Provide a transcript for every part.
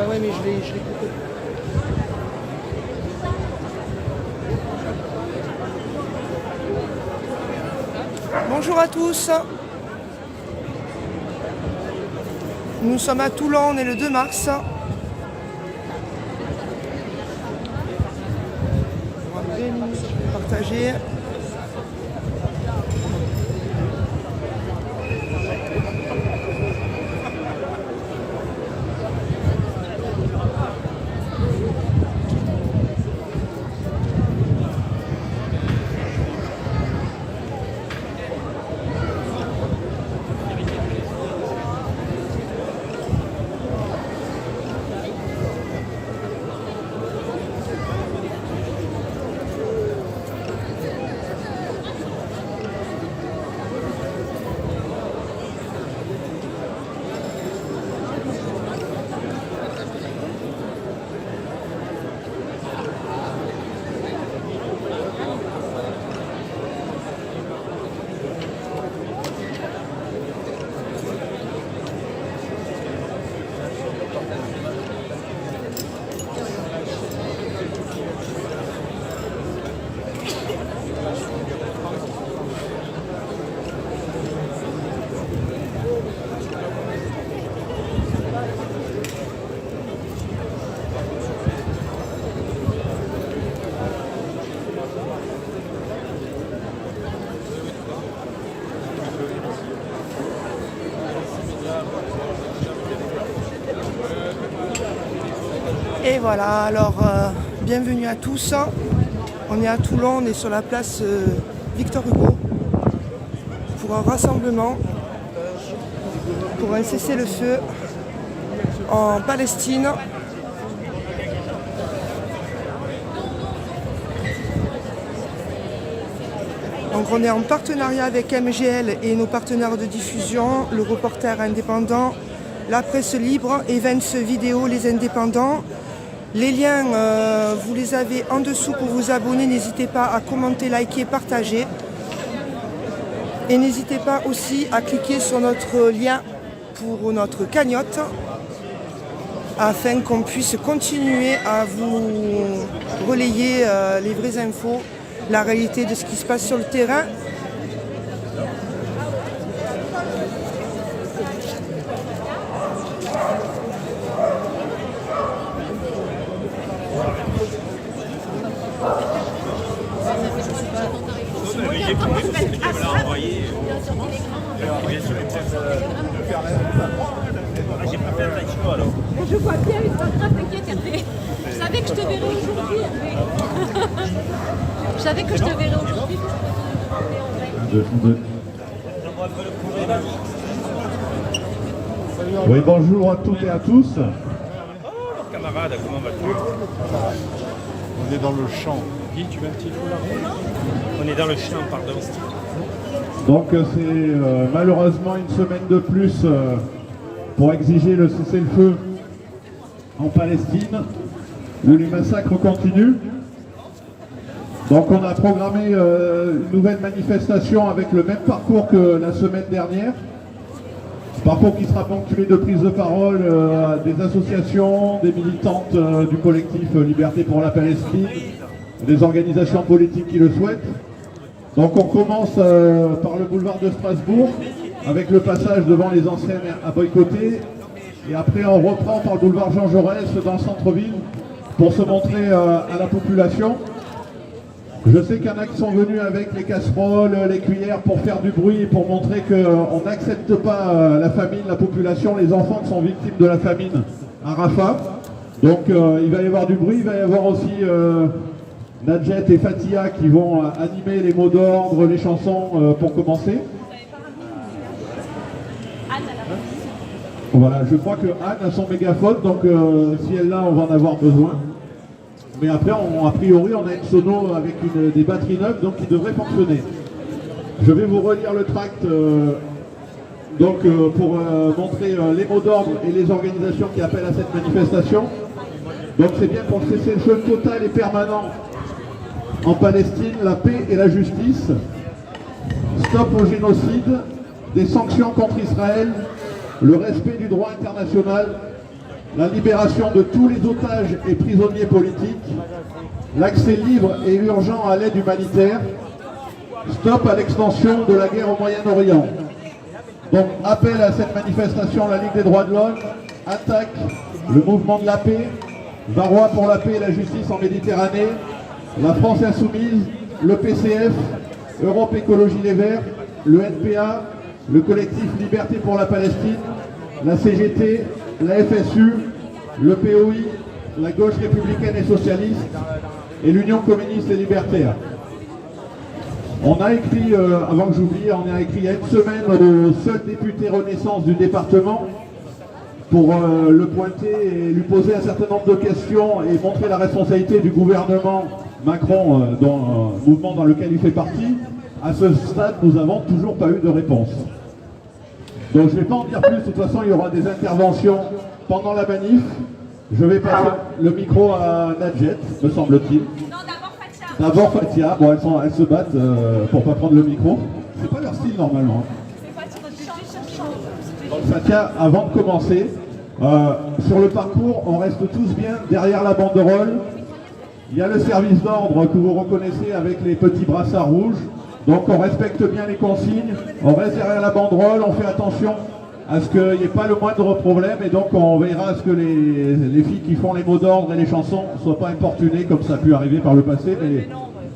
ouais, mais je l'ai coupé. Bonjour à tous. Nous sommes à Toulon, on est le 2 mars. On va partager. Et voilà, alors bienvenue à tous. On est à Toulon, on est sur la place Victor Hugo pour un rassemblement, pour un cessez-le-feu en Palestine. Donc on est en partenariat avec MGL et nos partenaires de diffusion, le reporter indépendant, la presse libre, Events Vidéo, les indépendants. Les liens, vous les avez en dessous pour vous abonner. N'hésitez pas à commenter, liker, partager. Et n'hésitez pas aussi à cliquer sur notre lien pour notre cagnotte afin qu'on puisse continuer à vous relayer les vraies infos, la réalité de ce qui se passe sur le terrain. Je vois bien, mais pas grave, t'inquiète Hervé. Je savais que je te verrais aujourd'hui Hervé. Je savais que je te verrais aujourd'hui. Oui, bonjour à toutes et à tous. Oh, camarade, comment vas-tu? On est dans le champ. Guy, tu veux un petit coup là? On est dans le champ, pardon. Donc c'est malheureusement une semaine de plus pour exiger le cessez-le-feu en Palestine, où les massacres continuent. Donc on a programmé une nouvelle manifestation avec le même parcours que la semaine dernière. Parcours qui sera ponctué de prises de parole des associations, des militantes du collectif Liberté pour la Palestine, des organisations politiques qui le souhaitent. Donc on commence par le boulevard de Strasbourg, avec le passage devant les enseignes à boycotter. Et après on reprend par le boulevard Jean Jaurès dans le centre-ville pour se montrer à la population. Je sais qu'il y en a qui sont venus avec les casseroles, les cuillères pour faire du bruit et pour montrer qu'on n'accepte pas la famine, la population, les enfants qui sont victimes de la famine à Rafah. Donc il va y avoir du bruit, il va y avoir aussi Nadjet et Fatia qui vont animer les mots d'ordre, les chansons pour commencer. Voilà, je crois que Anne a son mégaphone, donc si elle l'a, on va en avoir besoin. Mais après, a priori, on a une sono avec des batteries neuves, donc qui devrait fonctionner. Je vais vous relire le tract pour montrer les mots d'ordre et les organisations qui appellent à cette manifestation. Donc c'est bien pour le cessez-le-feu total et permanent en Palestine, la paix et la justice. Stop au génocide, des sanctions contre Israël, le respect du droit international la libération de tous les otages et prisonniers politiques, l'accès libre et urgent à l'aide humanitaire, stop à l'extension de la guerre au Moyen-Orient. Donc appel à cette manifestation, la Ligue des droits de l'homme, attaque le mouvement de la paix, Varrois pour la paix et la justice en Méditerranée, la France insoumise, le PCF, Europe Écologie Les Verts, le NPA, le collectif Liberté pour la Palestine, la CGT, la FSU, le POI, la gauche républicaine et socialiste et l'Union communiste et libertaire. On a écrit, avant que j'oublie, on a écrit il y a une semaine au seul député Renaissance du département pour le pointer et lui poser un certain nombre de questions et montrer la responsabilité du gouvernement Macron dans le mouvement dans lequel il fait partie. À ce stade, nous n'avons toujours pas eu de réponse. Donc je ne vais pas en dire plus, de toute façon il y aura des interventions pendant la manif. Je vais passer le micro à Nadjet, me semble-t-il. Non, d'abord Fatia. D'abord Fatia, bon elles se battent pour ne pas prendre le micro. C'est pas leur style normalement. Donc Fatia, avant de commencer, sur le parcours, on reste tous bien derrière la banderole. Il y a le service d'ordre que vous reconnaissez avec les petits brassards rouges. Donc on respecte bien les consignes, on reste derrière la banderole, on fait attention à ce qu'il n'y ait pas le moindre problème et donc on veillera à ce que les filles qui font les mots d'ordre et les chansons ne soient pas importunées comme ça a pu arriver par le passé, mais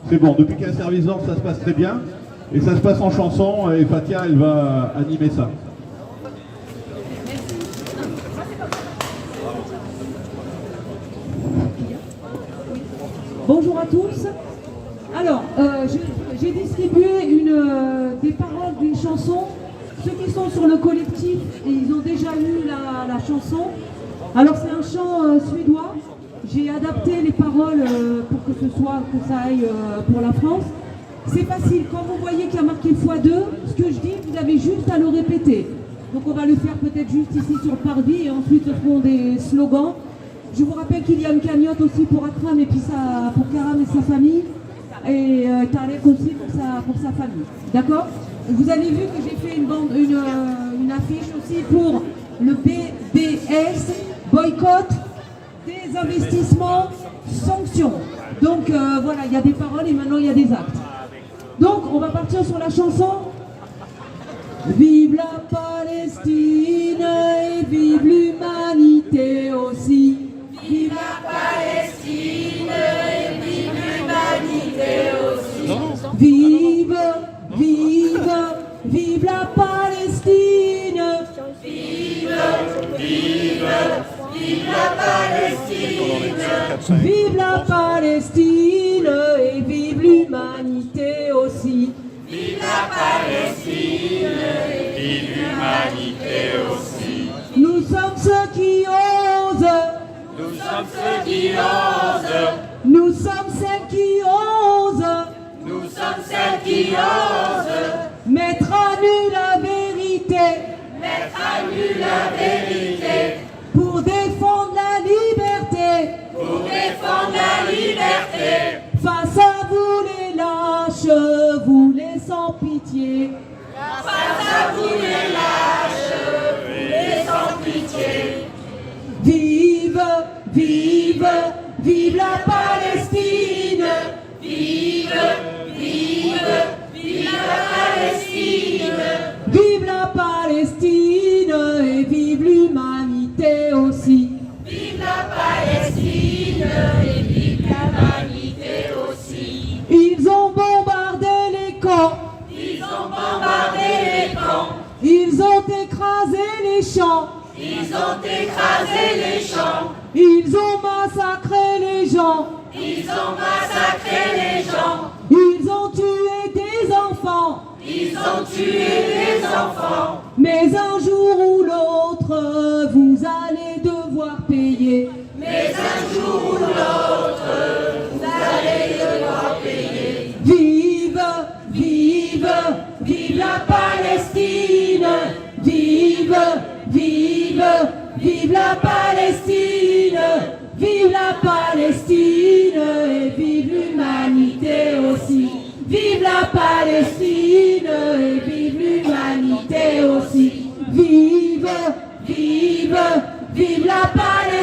c'est bon, depuis qu'il y a un service d'ordre ça se passe très bien et ça se passe en chanson et Fatia elle va animer ça. Bonjour à tous. Alors, j'ai distribué des paroles d'une chanson. Ceux qui sont sur le collectif, ils ont déjà lu la chanson. Alors c'est un chant suédois. J'ai adapté les paroles pour que ça aille pour la France. C'est facile. Quand vous voyez qu'il y a marqué x2, ce que je dis, vous avez juste à le répéter. Donc on va le faire peut-être juste ici sur le parvis et ensuite ce seront des slogans. Je vous rappelle qu'il y a une cagnotte aussi pour Akram et puis pour Karam et sa famille. Et Tarek aussi pour sa famille. D'accord? Vous avez vu que j'ai fait une affiche aussi pour le BDS, boycott, des investissements, sanctions. Donc voilà, il y a des paroles et maintenant il y a des actes. Donc on va partir sur la chanson. Vive la Palestine et vive l'humanité aussi. Vive la Palestine et vive l'humanité aussi. Vive, vive, vive la Palestine. Vive, vive, vive la Palestine. Vive la Palestine et vive l'humanité aussi. Vive la Palestine et vive l'humanité aussi. Nous sommes ceux qui osent. Nous sommes ceux qui osent. Nous sommes celles qui osent. Nous sommes celles qui osent. Mettre à nu la vérité. Mettre à nu la vérité. Pour défendre la liberté. Pour défendre la liberté. Face à vous les lâches, vous les sans pitié. Face à vous les lâches, vous les sans pitié. Vive, vive, vive la Palestine. Vive, vive, vive la Palestine. Vive la Palestine et vive l'humanité aussi. Vive la Palestine et vive l'humanité aussi. Ils ont bombardé les camps. Ils ont bombardé les camps. Ils ont écrasé les champs. Ils ont écrasé les champs. Ils ont massacré les gens. Ils ont massacré les gens. Ils ont tué des enfants. Ils ont tué des enfants. Mais un jour ou l'autre, vous allez devoir payer. Mais un jour ou l'autre, vous allez devoir payer. Vive, vive, vive la Palestine. Vive, vive, vive la Palestine. Vive la Palestine et vive l'humanité aussi. Vive la Palestine et vive l'humanité aussi. Vive, vive, vive la Palestine.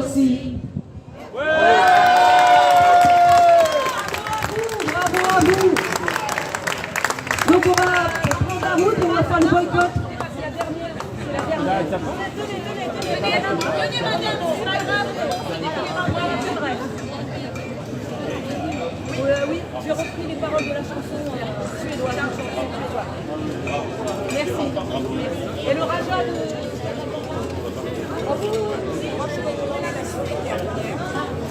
aussi. Bravo à vous. Donc on va prendre la route et on va faire le boycott. Oui, j'ai repris les paroles de la chanson suédoise. Merci. Et le Raja de...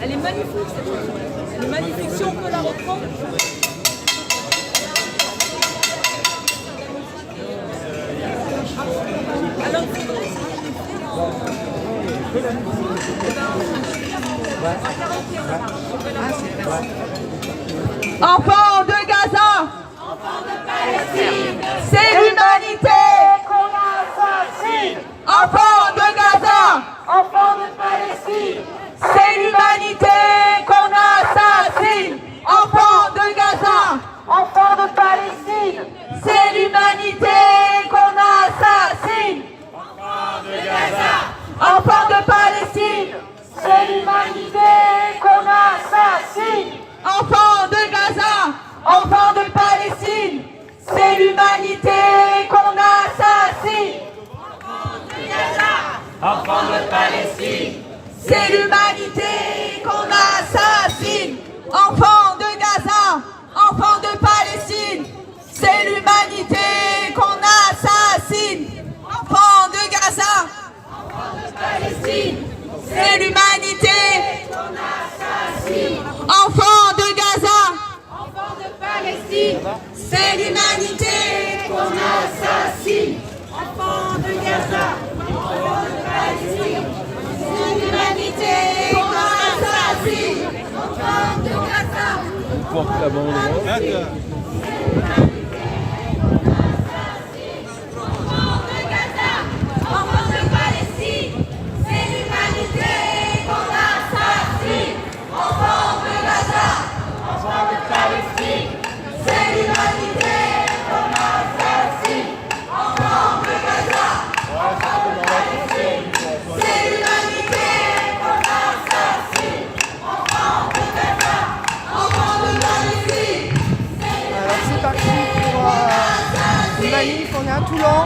Elle est magnifique cette chanson. Elle est magnifique si on peut la reprendre. Alors, Enfants de Gaza, c'est l'humanité qu'on assassine. Enfants de Gaza, enfants de Palestine, c'est l'humanité qu'on assassine. Enfants de Gaza, enfants de Palestine, c'est l'humanité qu'on assassine. Enfants de Gaza, enfants de Palestine, c'est l'humanité qu'on assassine. Enfants de Gaza, enfants de Palestine, c'est l'humanité qu'on assassine. Enfants de Gaza, enfants de Palestine, c'est l'humanité qu'on assassine. Enfants de Gaza, enfants de Palestine, c'est l'humanité qu'on assassine. Enfants de Gaza, enfants de Palestine, c'est l'humanité qu'on assassine. Enfants de Gaza, enfants de Palestine, c'est l'humanité qu'on assassine. Enfants de Gaza, enfants de Palestine, c'est l'humanité qu'on assassine. Enfants de Gaza, Porte la banderole. C'est parti pour une manif, on est à Toulon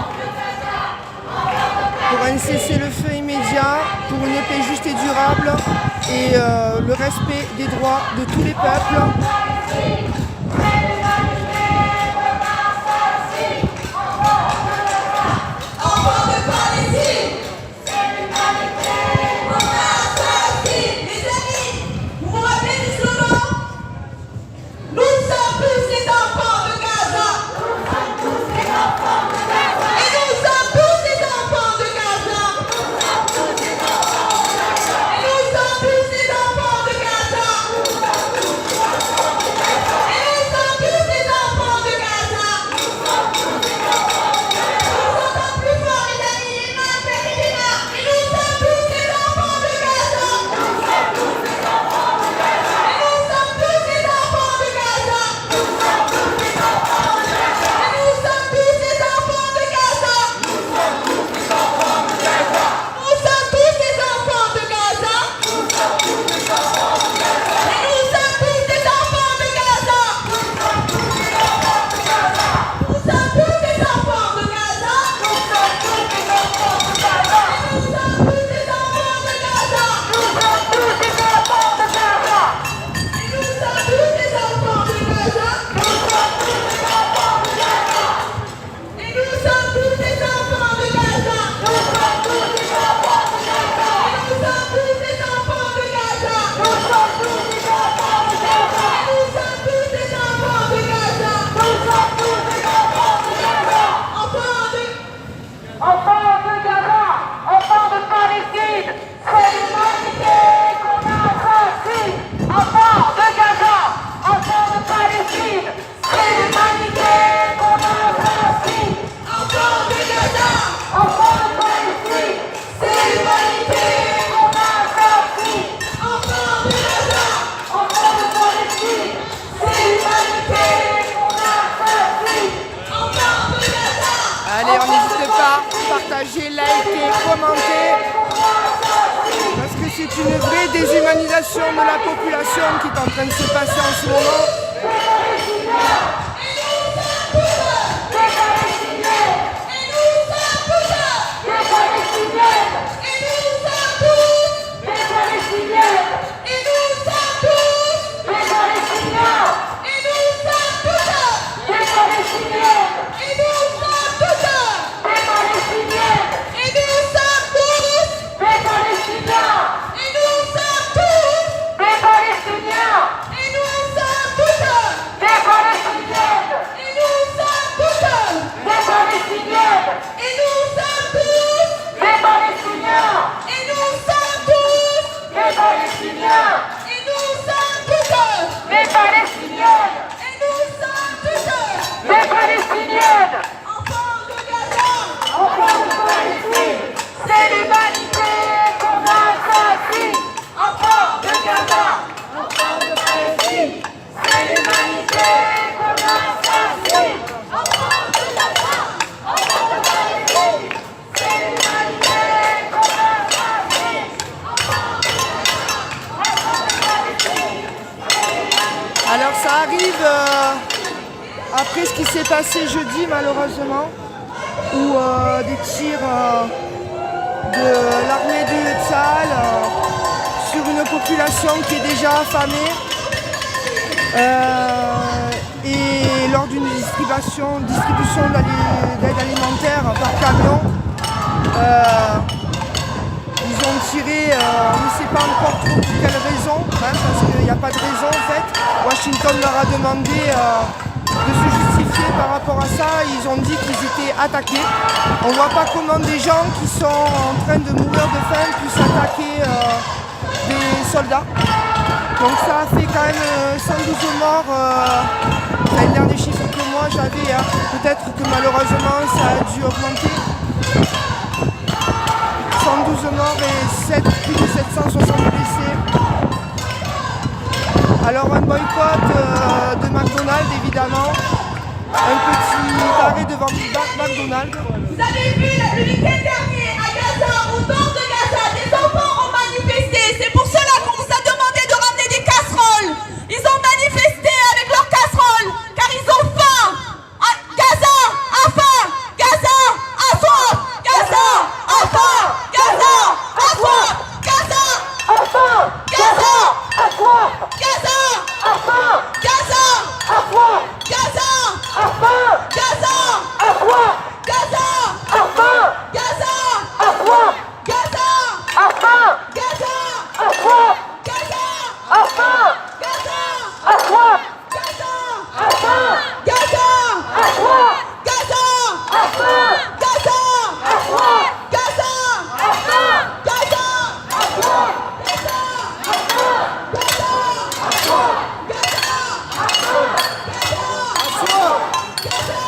pour un cessez-le-feu immédiat, pour une paix juste et durable et le respect des droits de tous les peuples. C'est une vraie déshumanisation de la population qui est en train de se passer en ce moment. Alors ça arrive après ce qui s'est passé jeudi malheureusement, où des tirs de l'armée de Tsahal sur une population qui est déjà affamée et lors d'une distribution d'aide alimentaire par camion. Ils ont tiré, on ne sait pas encore trop pour quelle raison, hein, parce qu'il n'y a pas de raison en fait. Washington leur a demandé de se justifier par rapport à ça. Ils ont dit qu'ils étaient attaqués. On ne voit pas comment des gens qui sont en train de mourir de faim puissent attaquer des soldats. Donc ça a fait quand même 112 morts. C'est le dernier chiffre que moi j'avais. Hein. Peut-être que malheureusement ça a dû augmenter. 112 morts et plus de 760 blessés. Alors un boycott de McDonald's évidemment. Un petit arrêt devant McDonald's. Vous avez vu le week-end dernier à Gaza, au nord de Gaza, des enfants ont manifesté. C'est pour cela qu'on vous a demandé de ramener des casseroles. Ils ont manifesté avec leurs casseroles car ils ont faim. Gaza a faim. Gaza a soif. Gaza a faim. Gaza a soif. Gaza a faim. Gaza a soif. Gaza a faim. Gaza a soif. Gaza a faim. Gaza a soif. Gaza a faim. Gaza a soif. Gaza a faim. Gaza a soif. Gaza a faim. Gaza a soif. Gaza a faim. Gaza a soif. Gaza a faim. Gaza a soif. Gaza a faim. Gaza a soif. Gaza a faim. Gaza a soif. Gaza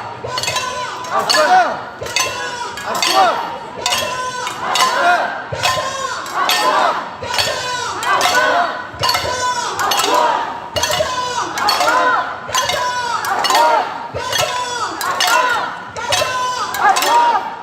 a faim. Gaza a faim.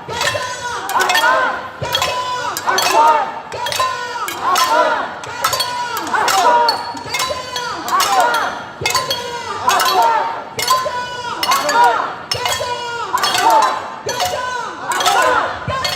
Gaza!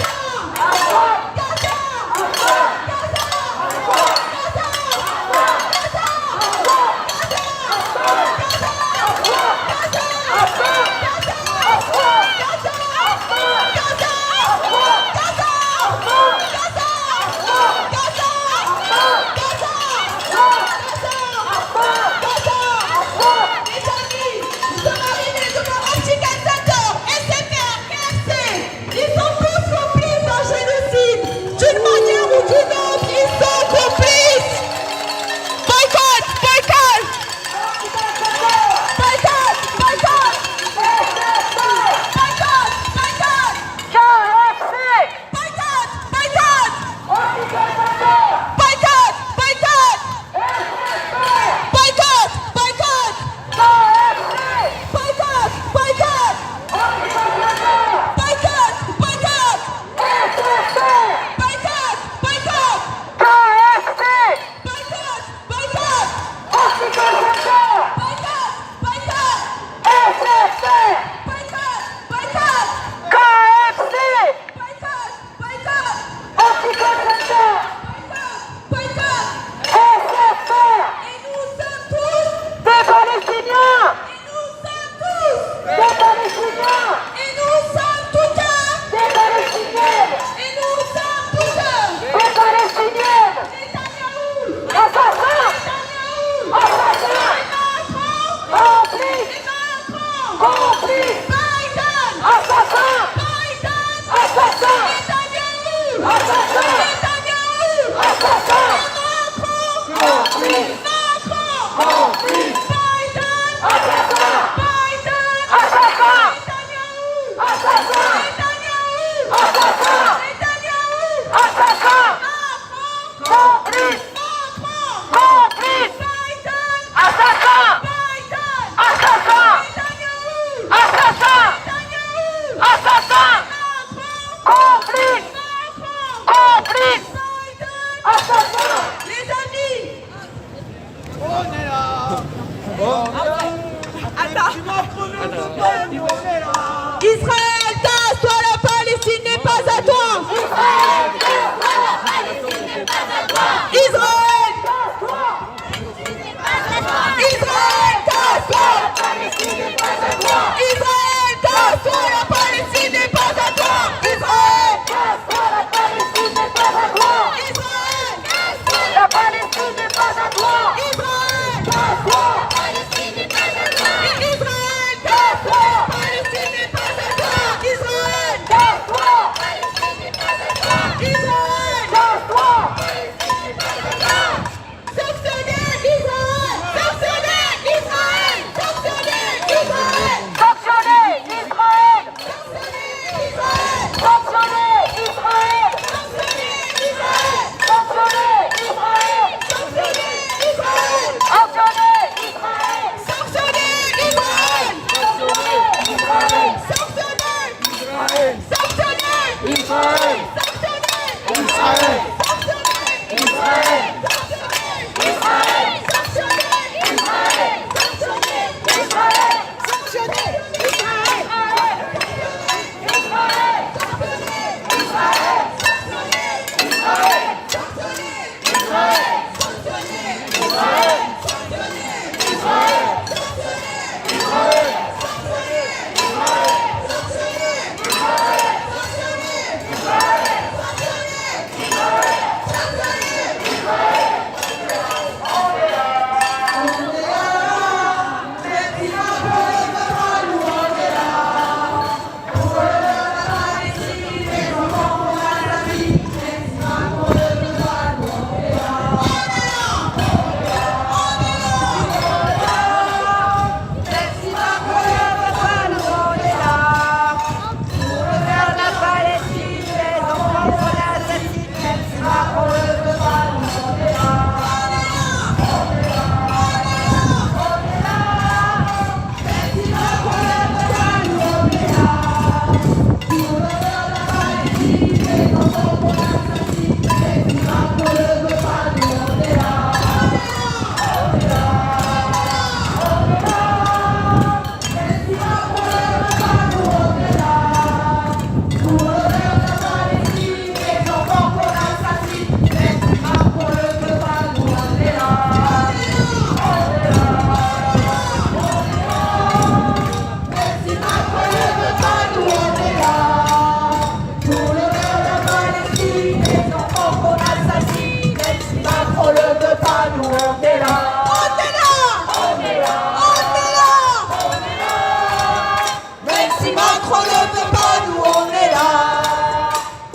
Israël, tasse-toi, la Palestine n'est pas à toi. Israël, tasse-toi, la Palestine n'est pas à toi. Israël, tasse-toi, Israël, tasse-toi, la Palestine n'est pas à toi. Israël, tasse-toi, la Palestine n'est pas à toi. Israël, tasse-toi, la Palestine n'est pas à toi. Israël, tasse-toi, la Palestine n'est pas à toi. Israël, tasse-toi, la Palestine n'est pas à toi. Israël, tasse-toi, la Palestine n'est pas à toi. Israël, tasse-toi, la Palestine n'est pas à toi. Israël, tasse-toi, la Palestine n'est pas à toi. Sanctionnez Israël, sanctionnez Israël, sanctionnez Israël, sanctionnez Israël, sanctionnez Israël, sanctionnez Israël, sanctionnez Israël, sanctionnez Israël, sanctionnez Israël, sanctionnez Israël, sanctionnez Israël, sanctionnez Israël, si Macron le veut pas, nous on est là. On est là. On est là. Même si Macron le veut pas, nous on est là.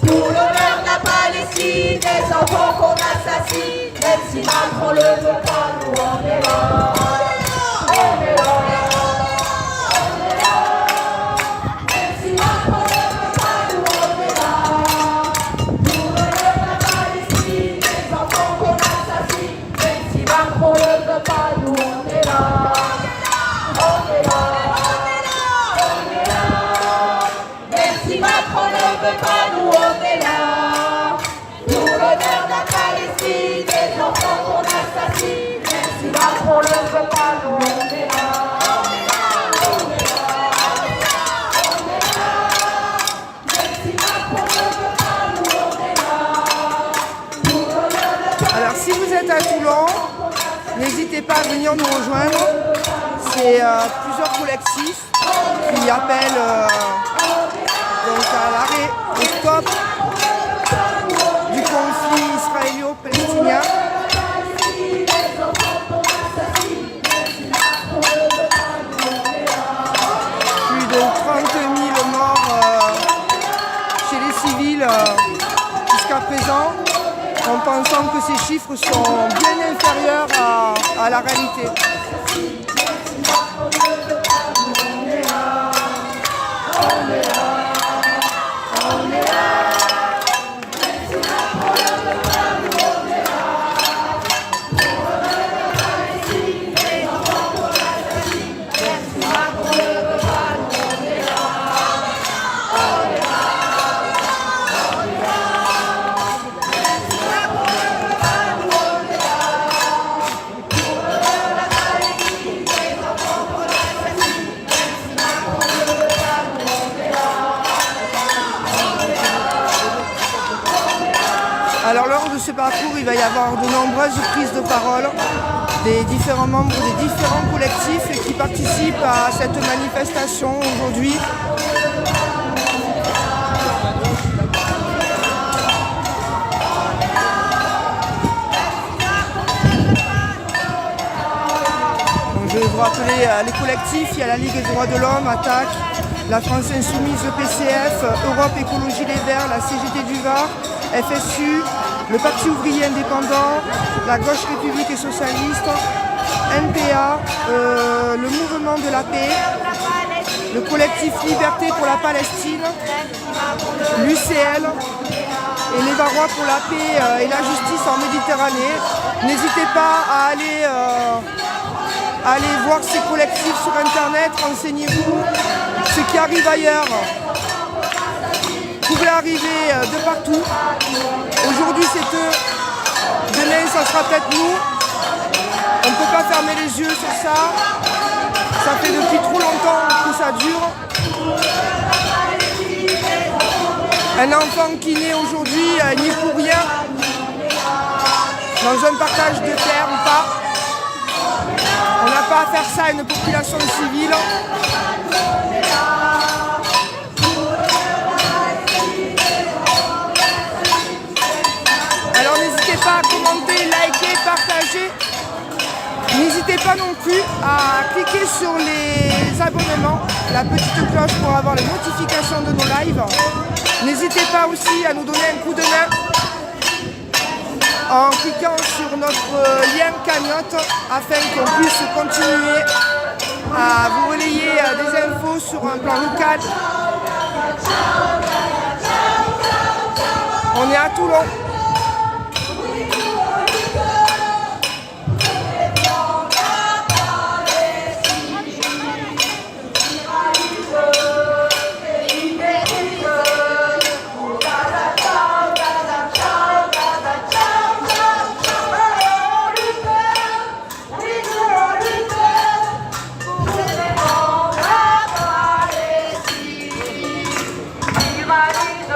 Nous relève la Palestine, les enfants qu'on assassine. Même si Macron le veut pas, nous on est là. On est là. On est là. On est là. Même si Macron ne veut pas, nous on est là. Nous l'honneur de la Palestine, les enfants qu'on assassine. Même si Macron ne veut pas, nous on est là. On est là. On est là. On est là. Même si Macron ne veut pas, nous on est là. Nous l'honneur de la Palestine. Alors si vous êtes à Toulon, n'hésitez pas à venir nous rejoindre. C'est plusieurs collectifs qui appellent donc à l'arrêt, au stop du conflit israélo-palestinien. Plus de 30 000 morts chez les civils jusqu'à présent, en pensant que ces chiffres sont bien inférieurs à la réalité. parcours, il va y avoir de nombreuses prises de parole des différents membres des différents collectifs qui participent à cette manifestation aujourd'hui. Donc, je vais vous rappeler les collectifs. Il y a la Ligue des droits de l'homme, Attaque, la France Insoumise, le PCF, Europe Écologie Les Verts, la CGT du Var, FSU, le Parti ouvrier indépendant, la gauche république et socialiste, NPA, le mouvement de la paix, le collectif Liberté pour la Palestine, l'UCL et les Varois pour la paix et la justice en Méditerranée. N'hésitez pas à aller voir ces collectifs sur internet, renseignez-vous. Ce qui arrive ailleurs pouvait arriver de partout. Aujourd'hui c'est eux, demain ça sera peut-être nous. On ne peut pas fermer les yeux sur ça. Ça fait depuis trop longtemps que ça dure. Un enfant qui naît aujourd'hui n'y est pour rien. Dans un partage de terre ou pas. On n'a pas à faire ça à une population civile. Alors n'hésitez pas à commenter, liker, partager. N'hésitez pas non plus à cliquer sur les abonnements, la petite cloche pour avoir les notifications de nos lives. N'hésitez pas aussi à nous donner un coup de main en cliquant sur notre lien cagnotte afin qu'on puisse continuer à vous relayer des infos sur un plan local. On est à Toulon. Humanise,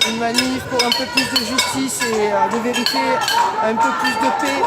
Une manif pour un peu plus de justice et de vérité, un peu plus de paix.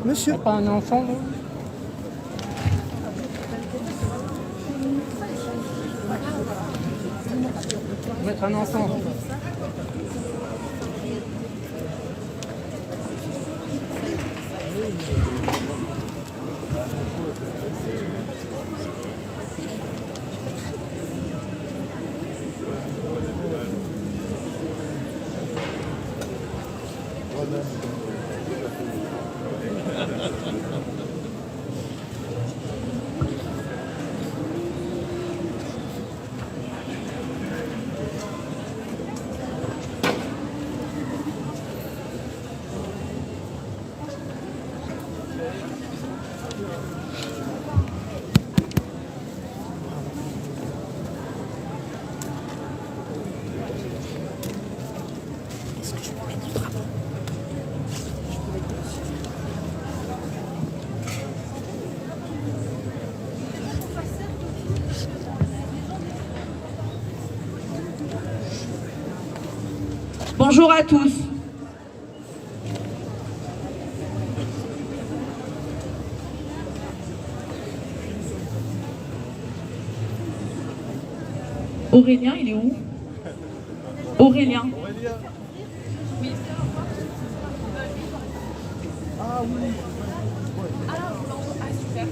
Monsieur. Pas un enfant, vous? Mettre un enfant. Bonjour à tous. Aurélien, il est où? Aurélien. Ah oui. Super.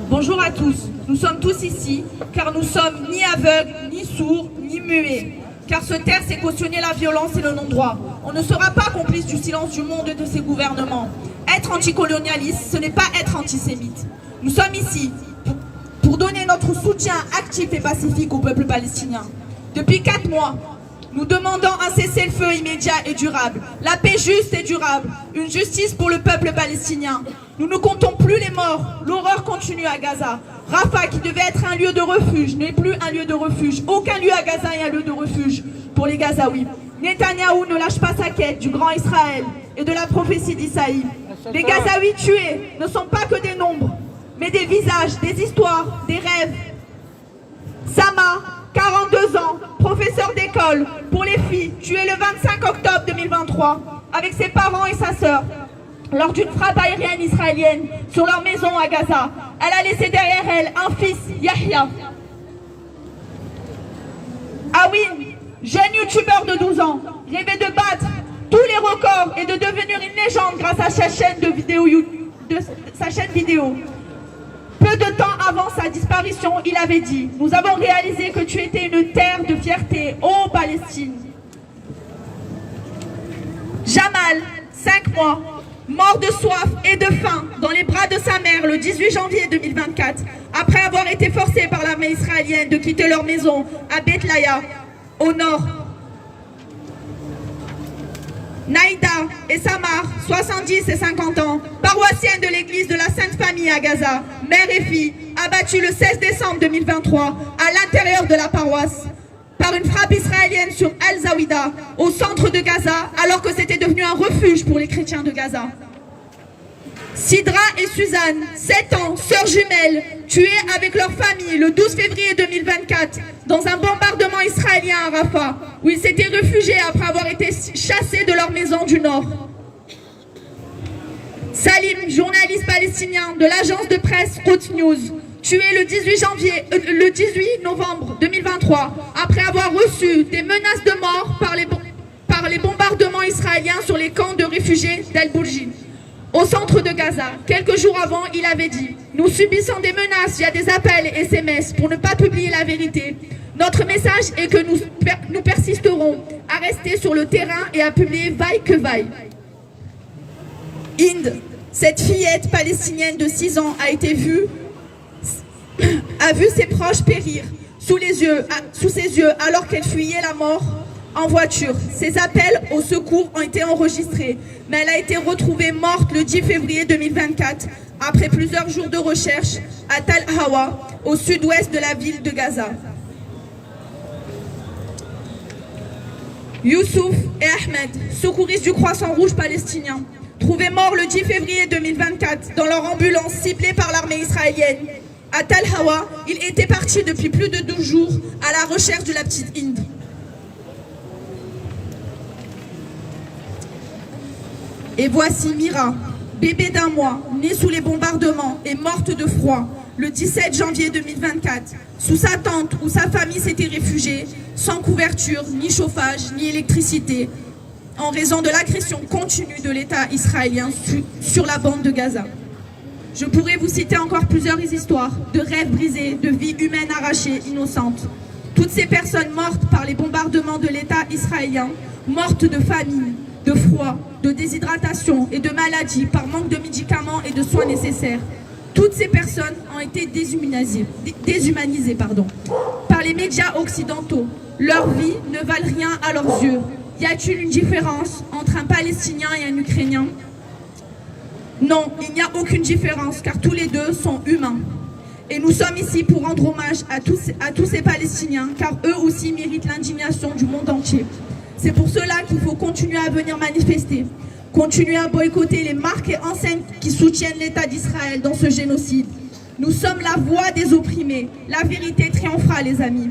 Bonjour à tous, nous sommes tous ici, car nous sommes ni aveugles, ni sourds, ni muets. Car se taire, c'est cautionner la violence et le non-droit. On ne sera pas complice du silence du monde et de ses gouvernements. Être anticolonialiste, ce n'est pas être antisémite. Nous sommes ici pour donner notre soutien actif et pacifique au peuple palestinien. Depuis 4 mois, nous demandons un cessez-le-feu immédiat et durable, la paix juste et durable, une justice pour le peuple palestinien. Nous ne comptons plus les morts, l'horreur continue à Gaza. Rafah, qui devait être un lieu de refuge, n'est plus un lieu de refuge. Aucun lieu à Gaza est un lieu de refuge pour les Gazaouis. Netanyahou ne lâche pas sa quête du grand Israël et de la prophétie d'Isaïe. Les Gazaouis tués ne sont pas que des nombres, mais des visages, des histoires, des rêves. Sama, 42 ans, professeur d'école pour les filles, tué le 25 octobre 2023 avec ses parents et sa sœur lors d'une frappe aérienne israélienne sur leur maison à Gaza. Elle a laissé derrière elle un fils, Yahya. Awin, jeune youtubeur de 12 ans, rêvait de battre tous les records et de devenir une légende grâce à sa chaîne vidéo. Peu de temps avant sa disparition, il avait dit « Nous avons réalisé que tu étais une terre de fierté, ô Palestine ». Jamal, 5 mois, mort de soif et de faim dans les bras de sa mère le 18 janvier 2024, après avoir été forcé par l'armée israélienne de quitter leur maison à Beth Laya, au nord. Naïda et Samar, 70 et 50 ans, paroissiennes de l'église de la Sainte Famille à Gaza, mère et fille, abattues le 16 décembre 2023 à l'intérieur de la paroisse par une frappe israélienne sur Al-Zawida, au centre de Gaza, alors que c'était devenu un refuge pour les chrétiens de Gaza. Sidra et Suzanne, 7 ans, sœurs jumelles, tuées avec leur famille le 12 février 2024 dans un bombardement israélien à Rafah, où ils s'étaient réfugiés après avoir été chassés de leur maison du Nord. Salim, journaliste palestinien de l'agence de presse Haute News, tué le 18 novembre 2023 après avoir reçu des menaces de mort par les bombardements israéliens sur les camps de réfugiés d'El-Bourji, au centre de Gaza. Quelques jours avant, il avait dit « Nous subissons des menaces via des appels et SMS pour ne pas publier la vérité. Notre message est que nous persisterons à rester sur le terrain et à publier vaille que vaille. » Inde, cette fillette palestinienne de 6 ans a vu ses proches périr sous ses yeux alors qu'elle fuyait la mort en voiture. Ses appels au secours ont été enregistrés, mais elle a été retrouvée morte le 10 février 2024 après plusieurs jours de recherche à Tal Hawa, au sud-ouest de la ville de Gaza. Youssouf et Ahmed, secouristes du Croissant Rouge palestinien, trouvés morts le 10 février 2024 dans leur ambulance ciblée par l'armée israélienne. À Tal Hawa, ils étaient partis depuis plus de 12 jours à la recherche de la petite Inde. Et voici Mira, bébé d'1 mois, née sous les bombardements et morte de froid le 17 janvier 2024, sous sa tente où sa famille s'était réfugiée, sans couverture, ni chauffage, ni électricité, en raison de l'agression continue de l'État israélien sur la bande de Gaza. Je pourrais vous citer encore plusieurs histoires de rêves brisés, de vies humaines arrachées, innocentes. Toutes ces personnes mortes par les bombardements de l'État israélien, mortes de famine, de froid, de déshydratation et de maladies par manque de médicaments et de soins nécessaires. Toutes ces personnes ont été déshumanisées par les médias occidentaux. Leurs vies ne valent rien à leurs yeux. Y a-t-il une différence entre un Palestinien et un Ukrainien? Non, il n'y a aucune différence car tous les deux sont humains. Et nous sommes ici pour rendre hommage à tous ces Palestiniens car eux aussi méritent l'indignation du monde entier. C'est pour cela qu'il faut continuer à venir manifester, continuer à boycotter les marques et enseignes qui soutiennent l'État d'Israël dans ce génocide. Nous sommes la voix des opprimés. La vérité triomphera, les amis.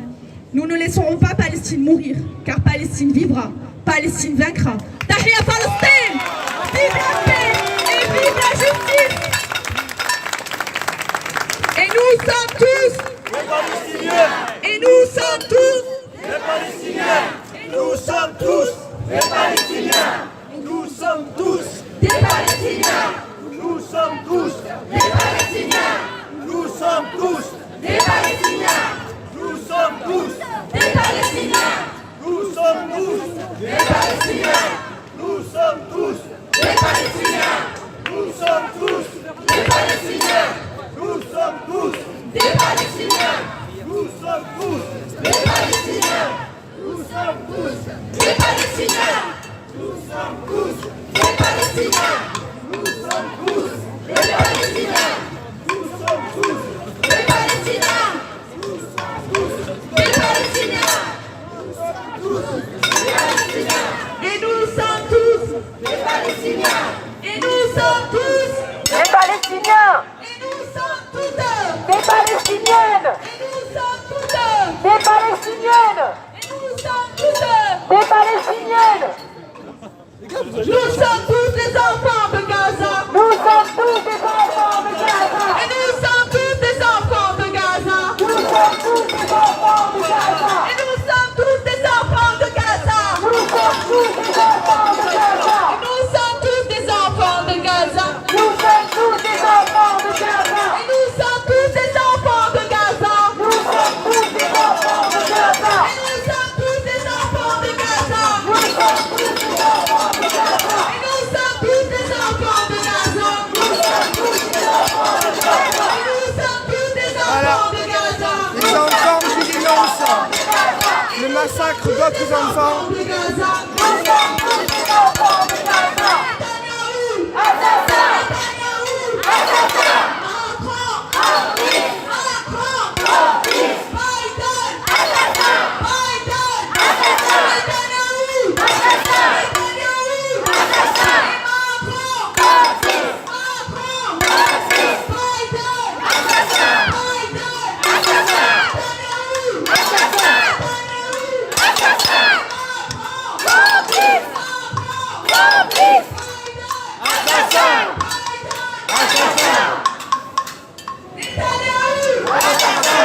Nous ne laisserons pas Palestine mourir, car Palestine vivra, Palestine vaincra. Tahia Palestine! Vive la paix et vive la justice! Et nous sommes tous des Palestiniens! Et nous sommes tous des Palestiniens! Nous sommes tous des Palestiniens. Nous sommes tous des Palestiniens. Nous sommes tous des Palestiniens. Nous sommes tous des Palestiniens. Nous sommes tous des Palestiniens. Nous sommes tous des Palestiniens. des Palestiniens. Nous sommes tous des Palestiniens. Nous sommes tous des Palestiniens. Nous sommes tous des Palestiniens. Nous sommes tous des Palestiniens. Nous sommes tous des Palestiniens. Et nous sommes tous des Palestiniens. Et nous sommes tous des Palestiniens. Et nous sommes toutes des Palestiniennes. Et nous sommes toutes des Palestiniennes. Et nous sommes toutes des Palestiniennes. Nous sommes tous des enfants de Gaza. Nous sommes tous des enfants de Gaza. Et nous sommes tous des enfants de Gaza. Nous sommes tous des enfants de Gaza. Et nous sommes tous des enfants de Gaza. Nous sommes tous des enfants de Gaza. Et nous sommes tous des enfants de Gaza. Nous sommes tous des enfants de Gaza. Et nous sommes tous des enfants de Gaza. Nous sommes tous des enfants de Gaza. Et nous sommes tous des enfants de Gaza. Nous sommes tous des enfants de Gaza. Et nous sommes tous des enfants de Gaza. Nous sommes tous des enfants de Gaza. Et nous sommes tous des enfants de Gaza. Les enfants qui dénoncent le massacre d'autres enfants. Nous sommes tous des enfants de Gaza. Netanyahou, assassin. Netanyahou, assassin. Macron, complice. Macron, complice. Biden, assassin. Biden, assassin. Netanyahou, assassin. Netanyahou, assassin. Macron, complice. Macron, complice. Biden, assassin. Biden, assassin. Netanyahou, assassin. Netanyahou, assassin. Macron, complice. Macron, complice. Assassin. Assassin. Netanyahou, assassin.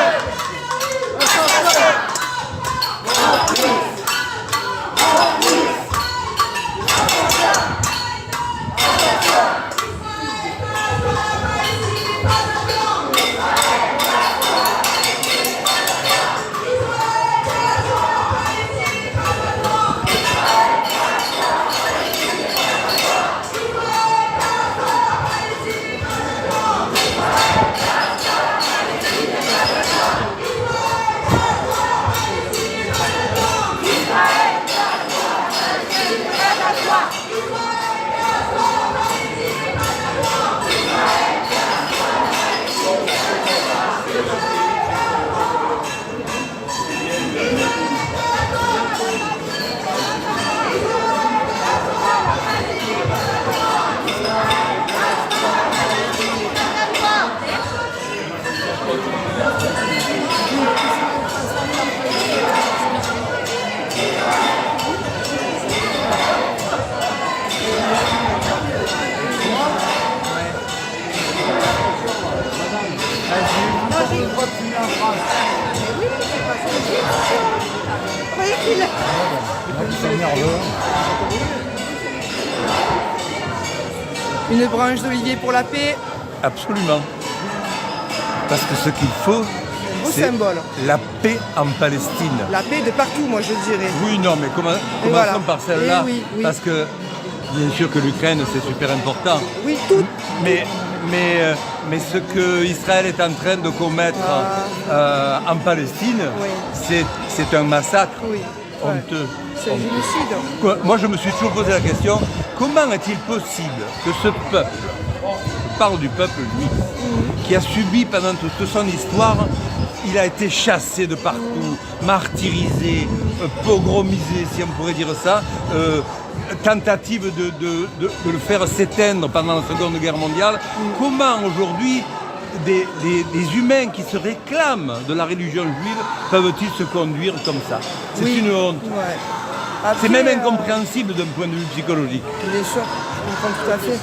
Une branche d'olivier pour la paix. Absolument. Parce que ce qu'il faut, Beau c'est symbole. la paix en Palestine. La paix de partout, moi je dirais. Oui, non, mais commençons voilà. par celle-là. Oui, oui. Parce que, bien sûr que l'Ukraine, c'est super important. Oui, tout. Mais ce que Israël est en train de commettre en Palestine, Oui. c'est un massacre Oui. honteux. C'est un génocide. Moi, je me suis toujours posé la question, comment est-il possible que ce peuple, je parle du peuple juif, qui a subi pendant toute son histoire, il a été chassé de partout, martyrisé, pogromisé, si on pourrait dire ça, tentative de le faire s'éteindre pendant la Seconde Guerre mondiale. Comment aujourd'hui des humains qui se réclament de la religion juive peuvent-ils se conduire comme ça? C'est une honte. Ouais. C'est Après, même incompréhensible d'un point de vue psychologique. Bien sûr, je comprends tout à fait.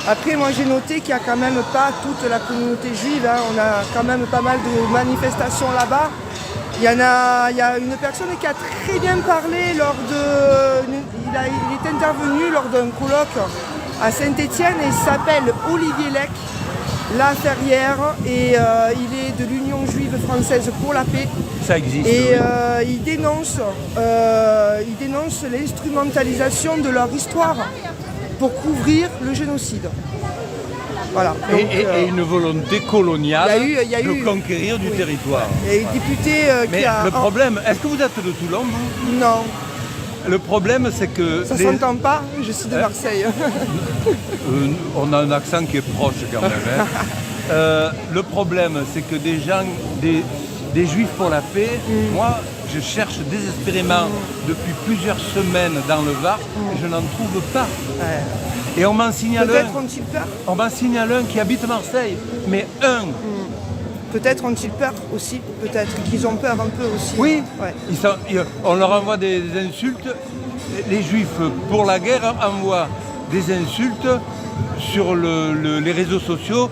Après, moi j'ai noté qu'il n'y a quand même pas toute la communauté juive. Hein. On a quand même pas mal de manifestations là-bas. Il y a une personne qui a très bien parlé lors de... Il est intervenu lors d'un colloque à Saint-Étienne et il s'appelle Olivier Lec, Laferrière, et il est de l'Union juive française pour la paix. Ça existe. Et oui. il dénonce l'instrumentalisation de leur histoire pour couvrir le génocide. Voilà. Donc, Et une volonté coloniale il y a eu de conquérir du territoire. Il y a eu un député Mais qui a... le problème, est-ce que vous êtes de Toulon, vous? Non. le problème, c'est que... Ça s'entend pas, je suis de Marseille. On a un accent qui est proche quand même. Hein. Le problème, c'est que des gens, des juifs pour la paix, moi, je cherche désespérément depuis plusieurs semaines dans le Var et je n'en trouve pas. Ouais. Et on m'en signale un. Peut-être ont-ils peur. On m'en signale un qui habite Marseille, mais un. Peut-être ont-ils peur aussi, peut-être qu'ils ont peur un peu aussi. Oui, ouais. On leur envoie des insultes. Les juifs, pour la guerre, envoient des insultes sur les réseaux sociaux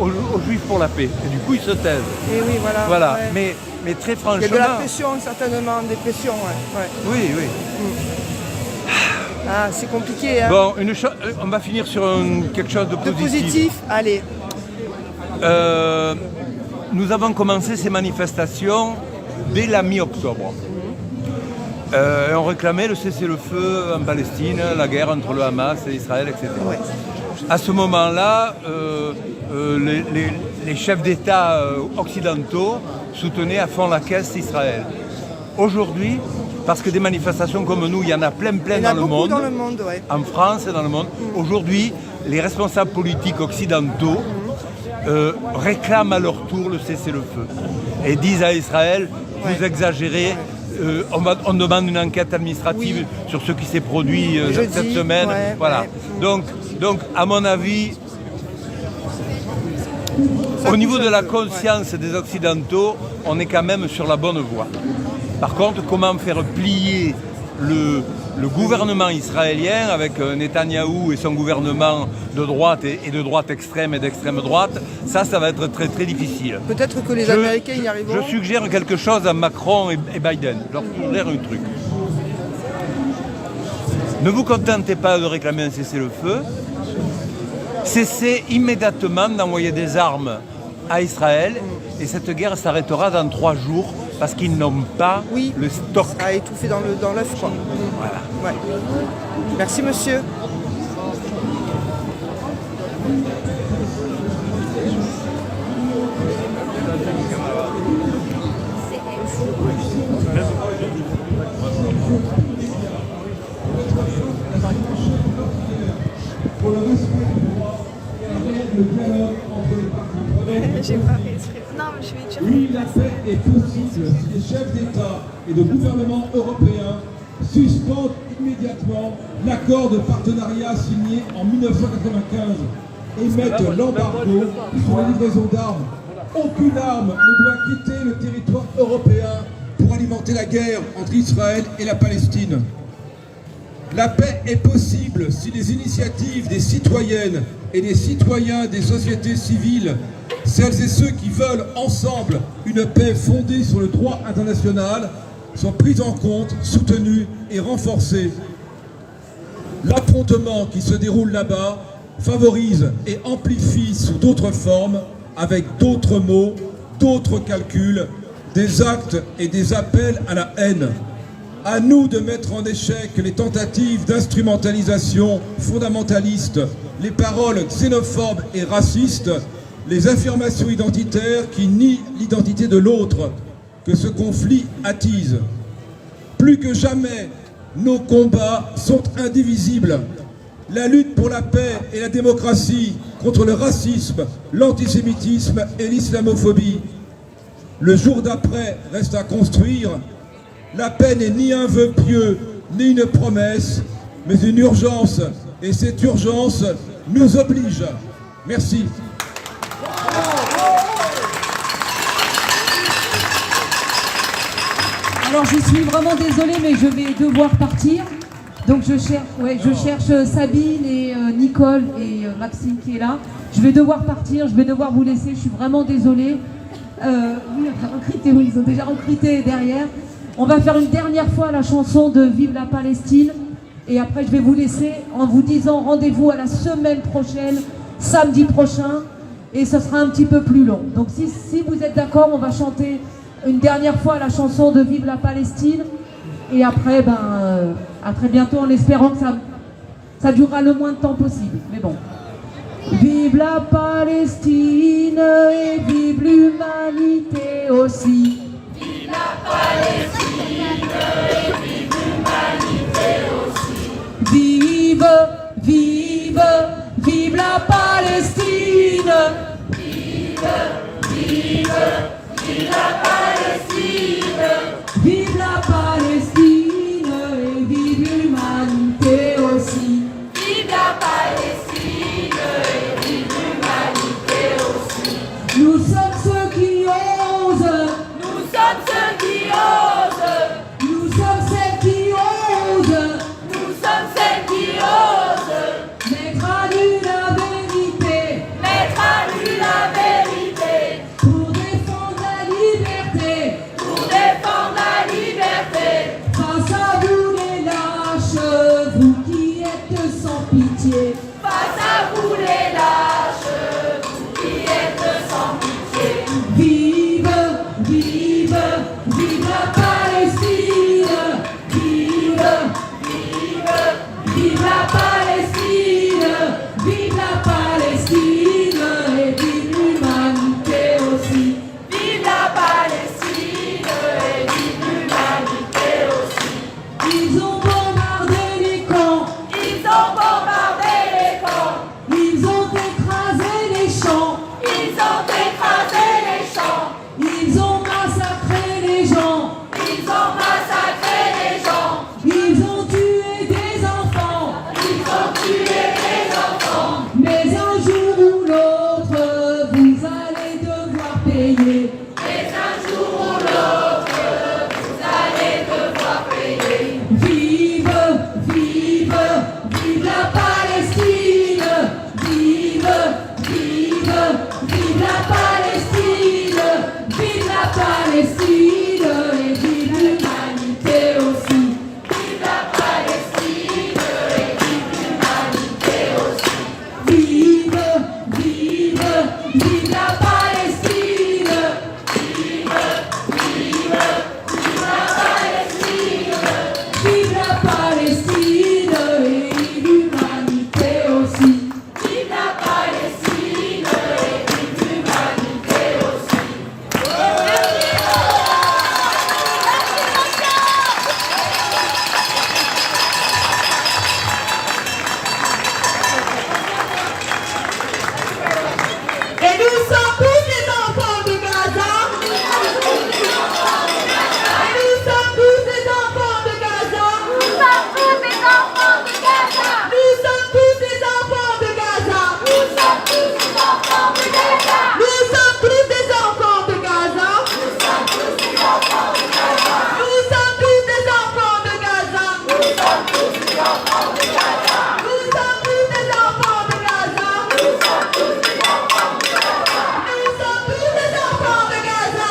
aux juifs pour la paix. Et du coup, ils se taisent. Et oui, voilà. Voilà. Ouais. Mais très franchement... Il y a de la pression, certainement, des pressions. Ouais. Oui, oui. Ah, c'est compliqué. Hein. Bon, on va finir sur quelque chose de positif. De positif, allez. Nous avons commencé ces manifestations dès la mi-octobre. On réclamait le cessez-le-feu en Palestine, la guerre entre le Hamas et Israël, etc. Ouais. À ce moment-là, les chefs d'État occidentaux soutenaient à fond la caisse Israël. Aujourd'hui, parce que des manifestations comme nous, il y en a plein dans le monde, ouais. En France et dans le monde. Aujourd'hui, les responsables politiques occidentaux réclament à leur tour le cessez-le-feu et disent à Israël, vous exagérez, on demande une enquête administrative sur ce qui s'est produit cette semaine. Ouais, voilà. Ouais. Donc, à mon avis, au niveau de la conscience des Occidentaux, on est quand même sur la bonne voie. Par contre, comment faire plier le gouvernement israélien avec Netanyahou et son gouvernement de droite et de droite extrême et d'extrême droite, ça va être très très difficile. Peut-être que les Américains y arriveront. Je suggère quelque chose à Macron et Biden. Je leur suggère un truc. Ne vous contentez pas de réclamer un cessez-le-feu. Cessez immédiatement d'envoyer des armes à Israël et cette guerre s'arrêtera dans 3 jours parce qu'ils n'ont pas le stock. Ça a étouffé dans l'œuf, quoi. Voilà. Ouais. Merci, monsieur. J'ai pas fait exprès. Non, mais je vais dire. Oui, la paix est possible si les chefs d'État et de gouvernement européens suspendent immédiatement l'accord de partenariat signé en 1995 et mettent l'embargo sur la livraison d'armes. Aucune arme ne doit quitter le territoire européen pour alimenter la guerre entre Israël et la Palestine. La paix est possible si les initiatives des citoyennes et des citoyens des sociétés civiles, celles et ceux qui veulent ensemble une paix fondée sur le droit international, sont prises en compte, soutenues et renforcées. L'affrontement qui se déroule là-bas favorise et amplifie sous d'autres formes, avec d'autres mots, d'autres calculs, des actes et des appels à la haine. À nous de mettre en échec les tentatives d'instrumentalisation fondamentaliste, les paroles xénophobes et racistes, les affirmations identitaires qui nient l'identité de l'autre, que ce conflit attise. Plus que jamais, nos combats sont indivisibles. La lutte pour la paix et la démocratie contre le racisme, l'antisémitisme et l'islamophobie. Le jour d'après reste à construire. La paix n'est ni un vœu pieux, ni une promesse, mais une urgence. Et cette urgence nous oblige. Merci. Alors je suis vraiment désolée, mais je vais devoir partir. Donc je cherche Sabine et Nicole et Maxime qui est là. Je vais devoir partir, je vais devoir vous laisser, je suis vraiment désolée. Oui, ils ont déjà recruté derrière. On va faire une dernière fois la chanson de Vive la Palestine. Et après je vais vous laisser en vous disant rendez-vous à la semaine prochaine, samedi prochain. Et ce sera un petit peu plus long. Donc si vous êtes d'accord, on va chanter une dernière fois la chanson de Vive la Palestine. Et après, à très bientôt en espérant que ça durera le moins de temps possible. Mais bon. Vive la Palestine et vive l'humanité aussi. Vive la Palestine et vive l'humanité. vive, vive la Palestine. Vive, vive, vive la Palestine. Vive la Palestine et vive l'humanité aussi. Vive la Palestine et vive l'humanité aussi. Nous sommes ceux qui osent. Nous sommes ceux qui osent. Nous sommes celles qui osent. Nous sommes celles qui osent. Mettre à nu la vérité. Mettre à nu la vérité. Pour défendre la liberté. Pour défendre la liberté. Face à vous les lâches, vous qui êtes sans pitié. Face à vous les lâches, vous qui êtes sans pitié. Vive, vive, vive la Palestine. Vive, Vive, vive la Palestine. Vive la Palestine et vive l'humanité aussi. vive la Palestine et vive l'humanité aussi. Ils ont bombardé les camps. Ils ont bombardé les camps. Ils ont écrasé les champs. Ils ont écrasé les champs. Ils ont massacré les gens. Ils ont massacré les gens. Ils ont tué des enfants. Ils ont tué des enfants. Mais un jour ou l'autre, vous allez devoir payer. Mais un jour ou l'autre, vous allez devoir payer. Vive, vive, vive la Palestine. Vive, vive, vive la Palestine. Vive la Palestine et vive l'humanité aussi. Vive la Palestine et vive l'humanité aussi. Vive, vive, vive la Palestine. Vive, vive, vive la Palestine. Vive la Palestine et vive l'humanité aussi. Vive la Palestine et vive l'humanité aussi. Et nous sommes tous les enfants de Gaza. Et nous sommes tous les enfants de Gaza. Nous sommes tous des enfants de Gaza. Nous sommes tous les enfants de Gaza. Nous sommes tous des enfants de Gaza. Nous sommes tous des enfants de Gaza. Nous sommes tous des enfants de Gaza. Nous sommes tous des enfants de Gaza. Nous sommes tous des enfants de Gaza. Nous sommes tous des enfants de Gaza. Nous sommes tous des enfants de Gaza. Nous sommes tous des enfants de Gaza. Nous sommes tous des enfants de Gaza.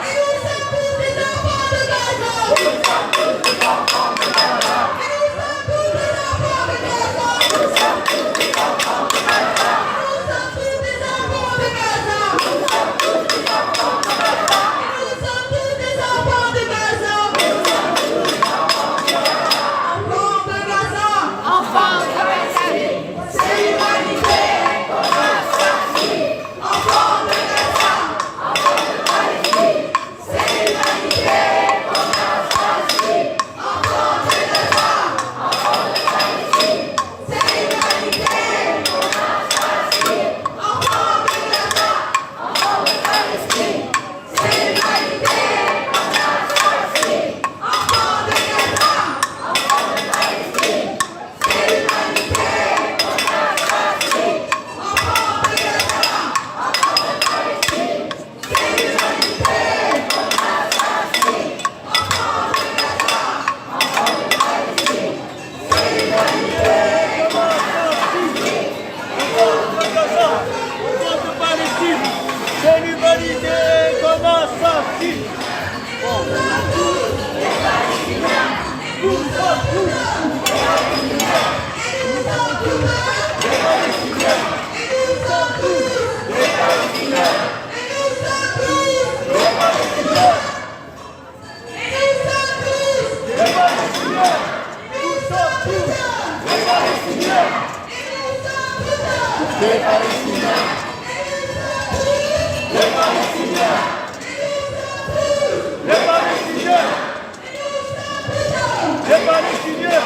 Et nous sommes tous des enfants de Gaza. Nous sommes tous des enfants de Gaza. Et nous sommes tous des enfants de Gaza. Nous sommes tous des enfants de Gaza. Nous sommes tous des enfants de Gaza. Nous sommes tous des enfants de Gaza. Nous sommes tous des enfants de Gaza. Enfants de Gaza. Enfants de Palestine, c'est l'humanité qu'on a choisie. Enfants de Gaza, enfants de Palestine, c'est l'humanité qu'on a choisie. Enfants de Gaza, enfants de Palestine, c'est l'humanité qu'on a choisie. Enfants de Gaza, enfants de Palestine, c'est l'humanité qu'on a choisie. Enfants de Gaza, enfants de Palestine, c'est l'humanité qu'on a choisie. Enfants de Gaza, enfants de Palestine, c'est l'humanité qu'on a choisie. Enfants de Gaza, enfants de Palestine, c'est l'humanité qu'on a choisie. C'est l'humanité comme un sorti. Les Palestiniens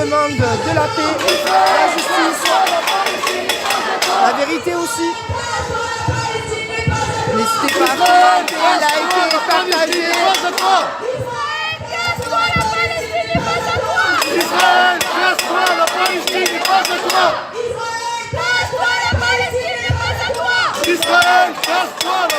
demande de la paix, la justice, la vérité aussi. N'hésitez pas à commenter, liker, partager. Israël, casse-toi, la Palestine n'est pas à toi. Israël, casse-toi, la Palestine n'est pas à toi. Israël, Israël,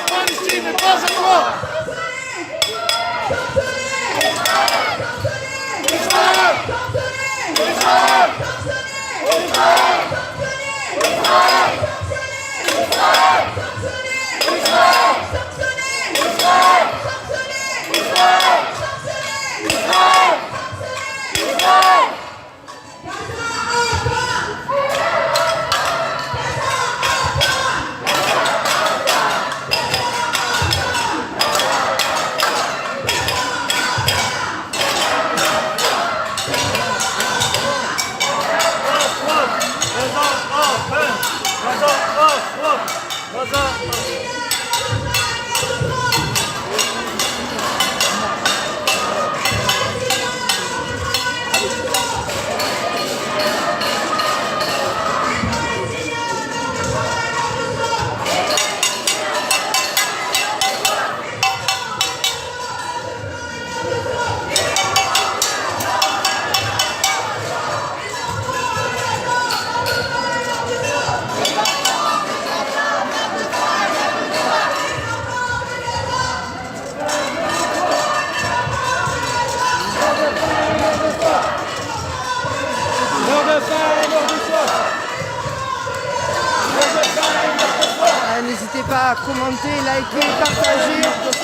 N'hésitez pas à commenter, liker,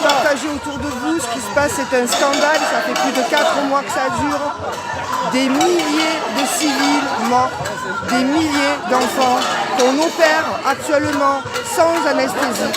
partager autour de vous. Ce qui se passe, c'est un scandale. Ça fait plus de 4 mois que ça dure. Des milliers de civils morts, des milliers d'enfants qu'on opère actuellement sans anesthésie.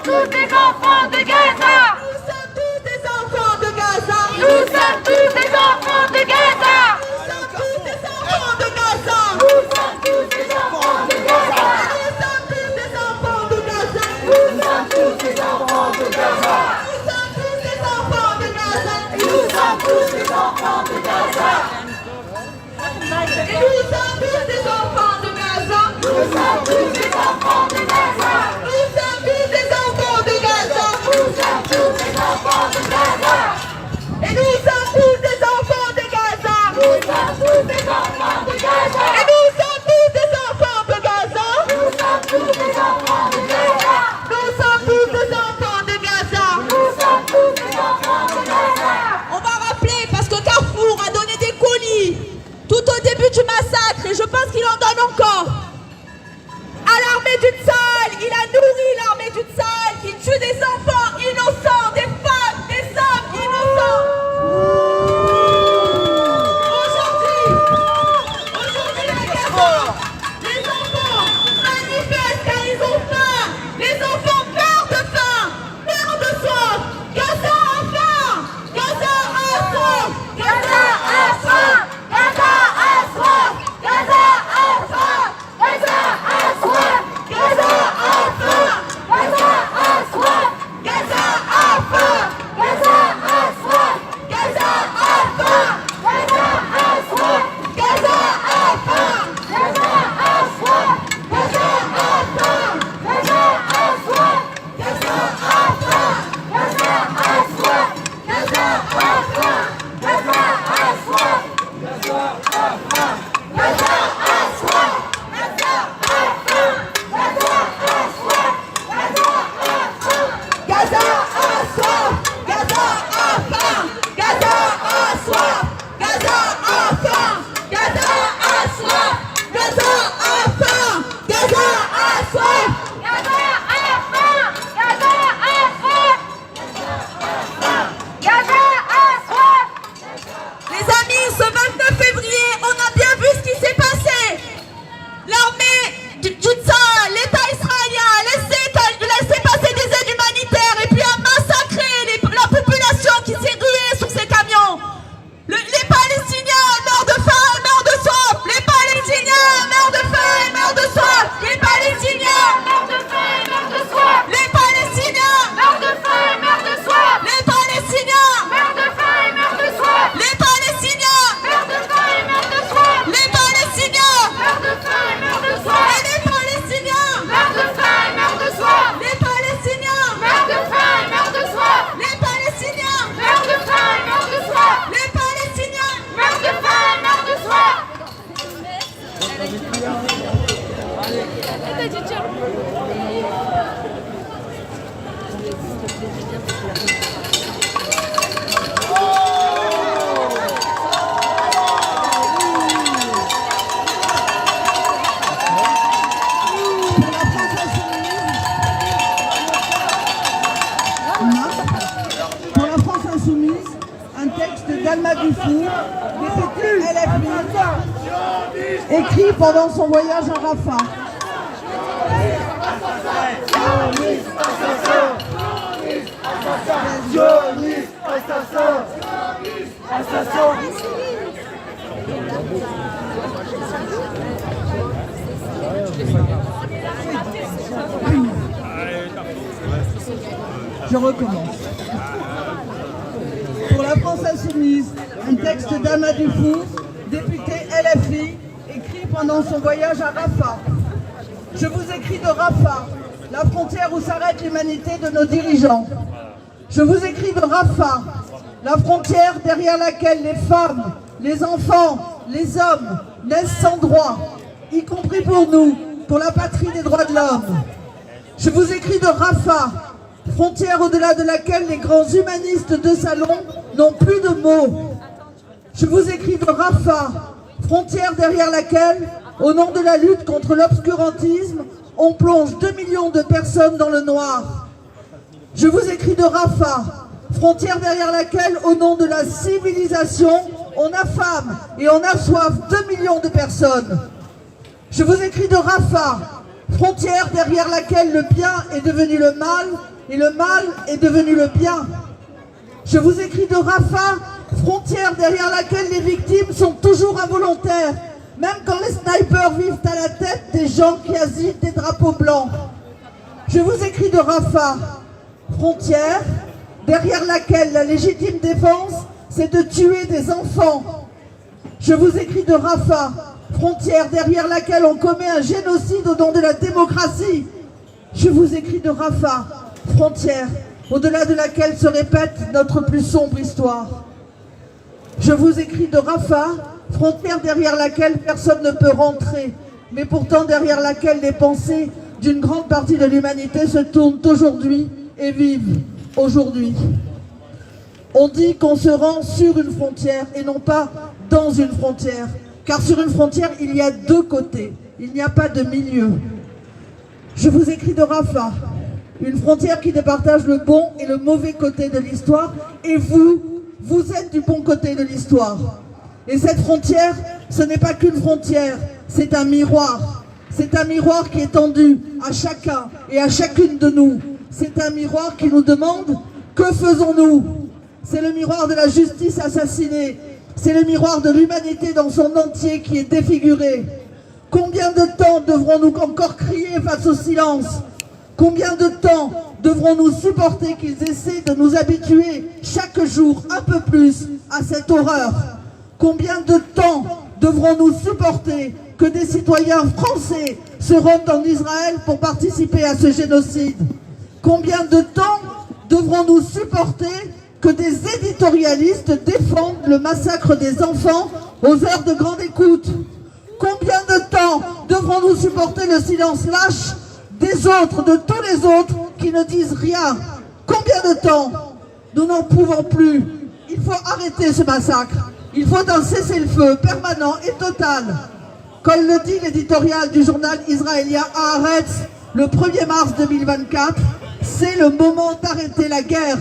tous des enfants de Gaza. Nous sommes tous des enfants de Gaza. Nous sommes tous des enfants de Gaza. Nous sommes tous des enfants de Gaza. Nous sommes tous des enfants de Gaza. Nous sommes tous des enfants de Gaza. Nous sommes tous des enfants de Gaza. Nous sommes tous des enfants de Gaza. Nous sommes tous des enfants de Gaza. Nous sommes tous des enfants de Gaza. Et nous sommes tous des enfants de Gaza. Nous sommes tous des enfants de Gaza. Et nous sommes tous des enfants de Gaza. Nous sommes tous des enfants de Gaza. Nous sommes tous des enfants de Gaza. Nous sommes tous des enfants de Gaza. On va rappeler parce que Carrefour a donné des colis tout au début du massacre et je pense qu'il en donne encore à l'armée du Tsahal. Il a nourri l'armée du Tsahal qui tue des enfants innocents, des femmes, des hommes innocents. Aujourd'hui à Gaza, les enfants manifestent car ils ont faim. Les enfants meurent de faim, meurent de soif. Gaza a faim, Gaza a soif, Gaza a soif, Gaza a soif, Gaza a faim, Gaza a soif, Gaza a faim, Gaza a soif, Gaza a faim, Gaza a soif, Gaza a faim, Gaza a soif, Gaza a faim, Gaza a soif, Gaza a faim, Gaza a soif, Gaza a faim, Gaza a soif, Gaza a faim, Gaza a soif, Gaza a faim, Gaza a soif, Gaza a faim, Gaza a soif, Gaza a faim, Gaza a soif, Gaza a faim, Gaza a soif, Gaza a faim, Gaza a soif, Gaza a faim, Gaza a soif, Gaza a faim, Gaza a soif, Gaza a soif. Les amis, ce 29 février, on a bien vu ce qui s'est passé. L'armée du Tsahal, l'État israélien a laissé passer des aides humanitaires et puis a massacré la population qui s'est ruée sur ces camions. Les Palestiniens meurent de faim et meurent de soif. Les Palestiniens meurent de faim et meurent de soif. Les Palestiniens meurent de faim et meurent de soif. Les Palestiniens meurent de faim et meurent de soif. Les Palestiniens meurent de faim et meurent de soif. Les Palestiniens meurent de faim et meurent de soif. Les Palestiniens meurent de faim et meurent de soif. Et les Palestiniens meurent de faim et meurent de soif. Les Palestiniens meurent de faim et meurent de soif. Les Palestiniens meurent de faim et meurent de soif. Les Palestiniens meurent de faim et meurent de soif. Pour la France Insoumise, un texte d'Alma Dufour, députée LFI, écrit pendant son voyage à Rafah. Je recommence. Pour la France Insoumise, un texte d'Alma Dufour, députée LFI, écrit pendant son voyage à Rafah. Je vous écris de Rafah, la frontière où s'arrête l'humanité de nos dirigeants. Je vous écris de Rafah, la frontière derrière laquelle les femmes, les enfants, les hommes naissent sans droit, y compris pour nous, pour la patrie des droits de l'homme. Je vous écris de Rafah, frontière au-delà de laquelle les grands humanistes de salon n'ont plus de mots. Je vous écris de Rafah, frontière derrière laquelle, au nom de la lutte contre l'obscurantisme, on plonge 2 millions de personnes dans le noir. Je vous écris de Rafah, frontière derrière laquelle, au nom de la civilisation, on affame et on assoive 2 millions de personnes. Je vous écris de Rafah, frontière derrière laquelle le bien est devenu le mal et le mal est devenu le bien. Je vous écris de Rafah, frontière derrière laquelle les victimes sont toujours involontaires, même quand les snipers vivent à la tête des gens qui agitent des drapeaux blancs. Je vous écris de Rafah, frontière derrière laquelle la légitime défense, c'est de tuer des enfants. Je vous écris de Rafah, frontière derrière laquelle on commet un génocide au nom de la démocratie. Je vous écris de Rafah, frontière au-delà de laquelle se répète notre plus sombre histoire. Je vous écris de Rafah, frontière derrière laquelle personne ne peut rentrer, mais pourtant derrière laquelle les pensées d'une grande partie de l'humanité se tournent aujourd'hui et vivent aujourd'hui. On dit qu'on se rend sur une frontière et non pas dans une frontière, car sur une frontière, il y a deux côtés, il n'y a pas de milieu. Je vous écris de Rafah, une frontière qui départage le bon et le mauvais côté de l'histoire, et vous êtes du bon côté de l'histoire. Et cette frontière, ce n'est pas qu'une frontière, c'est un miroir. C'est un miroir qui est tendu à chacun et à chacune de nous. C'est un miroir qui nous demande « Que faisons-nous » C'est le miroir de la justice assassinée. C'est le miroir de l'humanité dans son entier qui est défiguré. Combien de temps devrons-nous encore crier face au silence? Combien de temps devrons-nous supporter qu'ils essaient de nous habituer chaque jour un peu plus à cette horreur? Combien de temps devrons-nous supporter que des citoyens français se rendent en Israël pour participer à ce génocide? Combien de temps devrons-nous supporter que des éditorialistes défendent le massacre des enfants aux heures de grande écoute? Combien de temps devrons-nous supporter le silence lâche des autres, de tous les autres qui ne disent rien? Combien de temps? Nous n'en pouvons plus. Il faut arrêter ce massacre. Il faut un cessez-le-feu permanent et total. Comme le dit l'éditorial du journal israélien Haaretz le 1er mars 2024, c'est le moment d'arrêter la guerre.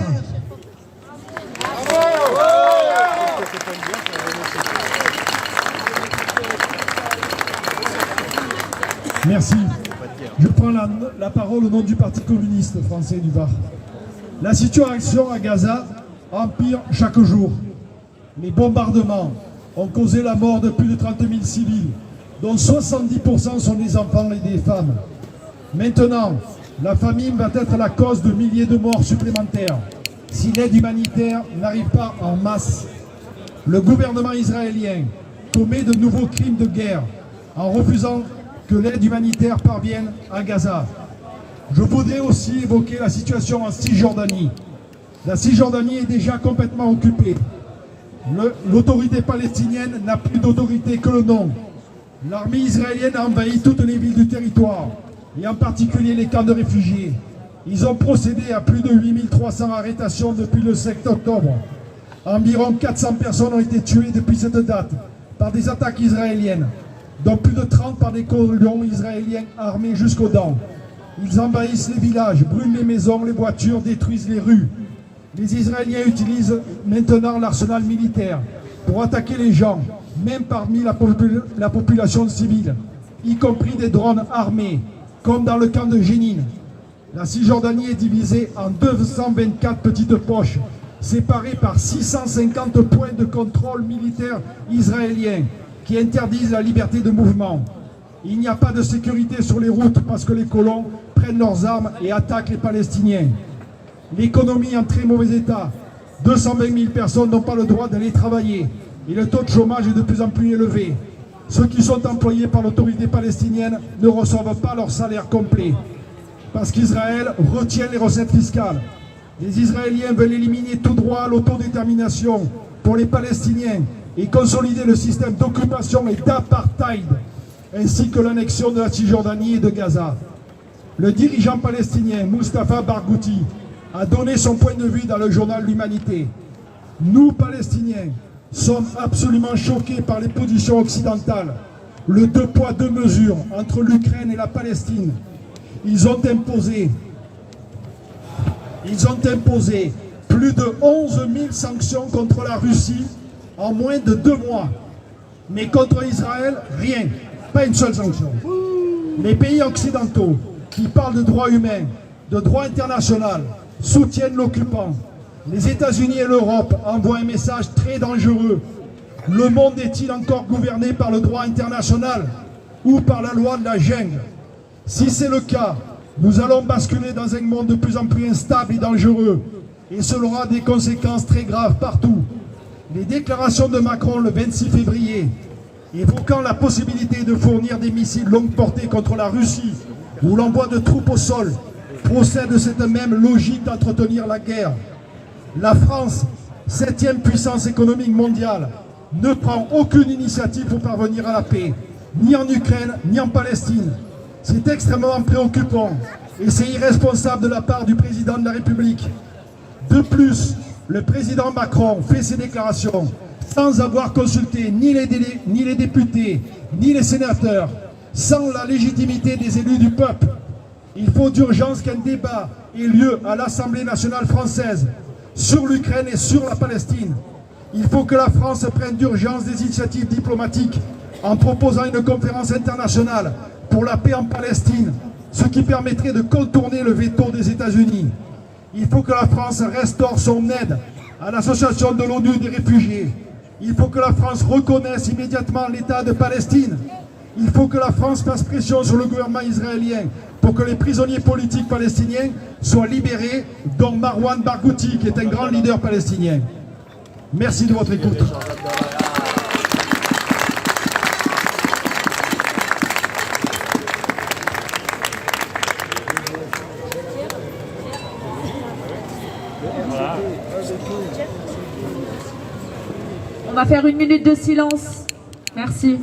Merci. Je prends la parole au nom du Parti communiste français du Var. La situation à Gaza empire chaque jour. Les bombardements ont causé la mort de plus de 30 000 civils, dont 70% sont des enfants et des femmes. Maintenant, la famine va être la cause de milliers de morts supplémentaires si l'aide humanitaire n'arrive pas en masse. Le gouvernement israélien commet de nouveaux crimes de guerre en refusant que l'aide humanitaire parvienne à Gaza. Je voudrais aussi évoquer la situation en Cisjordanie. La Cisjordanie est déjà complètement occupée. L'autorité palestinienne n'a plus d'autorité que le nom. L'armée israélienne a envahi toutes les villes du territoire, et en particulier les camps de réfugiés. Ils ont procédé à plus de 8300 arrestations depuis le 7 octobre. Environ 400 personnes ont été tuées depuis cette date par des attaques israéliennes, dont plus de 30 par des colons israéliens armés jusqu'aux dents. Ils envahissent les villages, brûlent les maisons, les voitures, détruisent les rues. Les Israéliens utilisent maintenant l'arsenal militaire pour attaquer les gens, même parmi la population civile, y compris des drones armés, comme dans le camp de Jénine. La Cisjordanie est divisée en 224 petites poches, séparées par 650 points de contrôle militaire israéliens qui interdisent la liberté de mouvement. Il n'y a pas de sécurité sur les routes parce que les colons prennent leurs armes et attaquent les Palestiniens. L'économie en très mauvais état. 220 000 personnes n'ont pas le droit d'aller travailler et le taux de chômage est de plus en plus élevé. Ceux qui sont employés par l'autorité palestinienne ne reçoivent pas leur salaire complet parce qu'Israël retient les recettes fiscales. Les Israéliens veulent éliminer tout droit à l'autodétermination pour les Palestiniens et consolider le système d'occupation et d'apartheid, ainsi que l'annexion de la Cisjordanie et de Gaza. Le dirigeant palestinien Mustafa Barghouti a donné son point de vue dans le journal L'Humanité. Nous, Palestiniens, sommes absolument choqués par les positions occidentales, le 2 poids 2 mesures entre l'Ukraine et la Palestine. Ils ont imposé plus de 11 000 sanctions contre la Russie en moins de 2 mois. Mais contre Israël, rien, pas une seule sanction. Les pays occidentaux qui parlent de droits humains de droit international soutiennent l'occupant. Les États-Unis et l'Europe envoient un message très dangereux. Le monde est-il encore gouverné par le droit international ou par la loi de la jungle? Si c'est le cas, nous allons basculer dans un monde de plus en plus instable et dangereux. Et cela aura des conséquences très graves partout. Les déclarations de Macron le 26 février, évoquant la possibilité de fournir des missiles longue portée contre la Russie ou l'envoi de troupes au sol, procèdent de cette même logique d'entretenir la guerre. La France, 7e puissance économique mondiale, ne prend aucune initiative pour parvenir à la paix, ni en Ukraine, ni en Palestine. C'est extrêmement préoccupant et c'est irresponsable de la part du président de la République. De plus, le président Macron fait ses déclarations sans avoir consulté ni les députés, ni les sénateurs, sans la légitimité des élus du peuple. Il faut d'urgence qu'un débat ait lieu à l'Assemblée nationale française sur l'Ukraine et sur la Palestine. Il faut que la France prenne d'urgence des initiatives diplomatiques en proposant une conférence internationale pour la paix en Palestine, ce qui permettrait de contourner le veto des États-Unis. Il faut que la France restaure son aide à l'association de l'ONU des réfugiés. Il faut que la France reconnaisse immédiatement l'État de Palestine. Il faut que la France fasse pression sur le gouvernement israélien pour que les prisonniers politiques palestiniens soient libérés, dont Marwan Barghouti, qui est un grand leader palestinien. Merci de votre écoute. On va faire 1 minute de silence. Merci.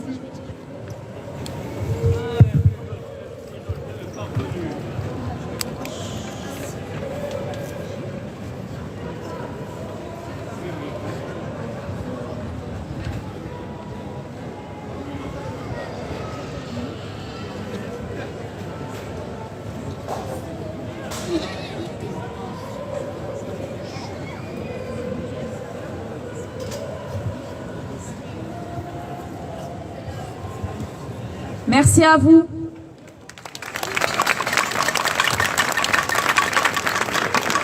Merci à vous.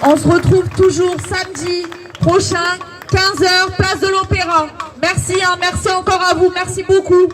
On se retrouve toujours samedi prochain, 15h, place de l'Opéra. Merci, merci encore à vous, merci beaucoup.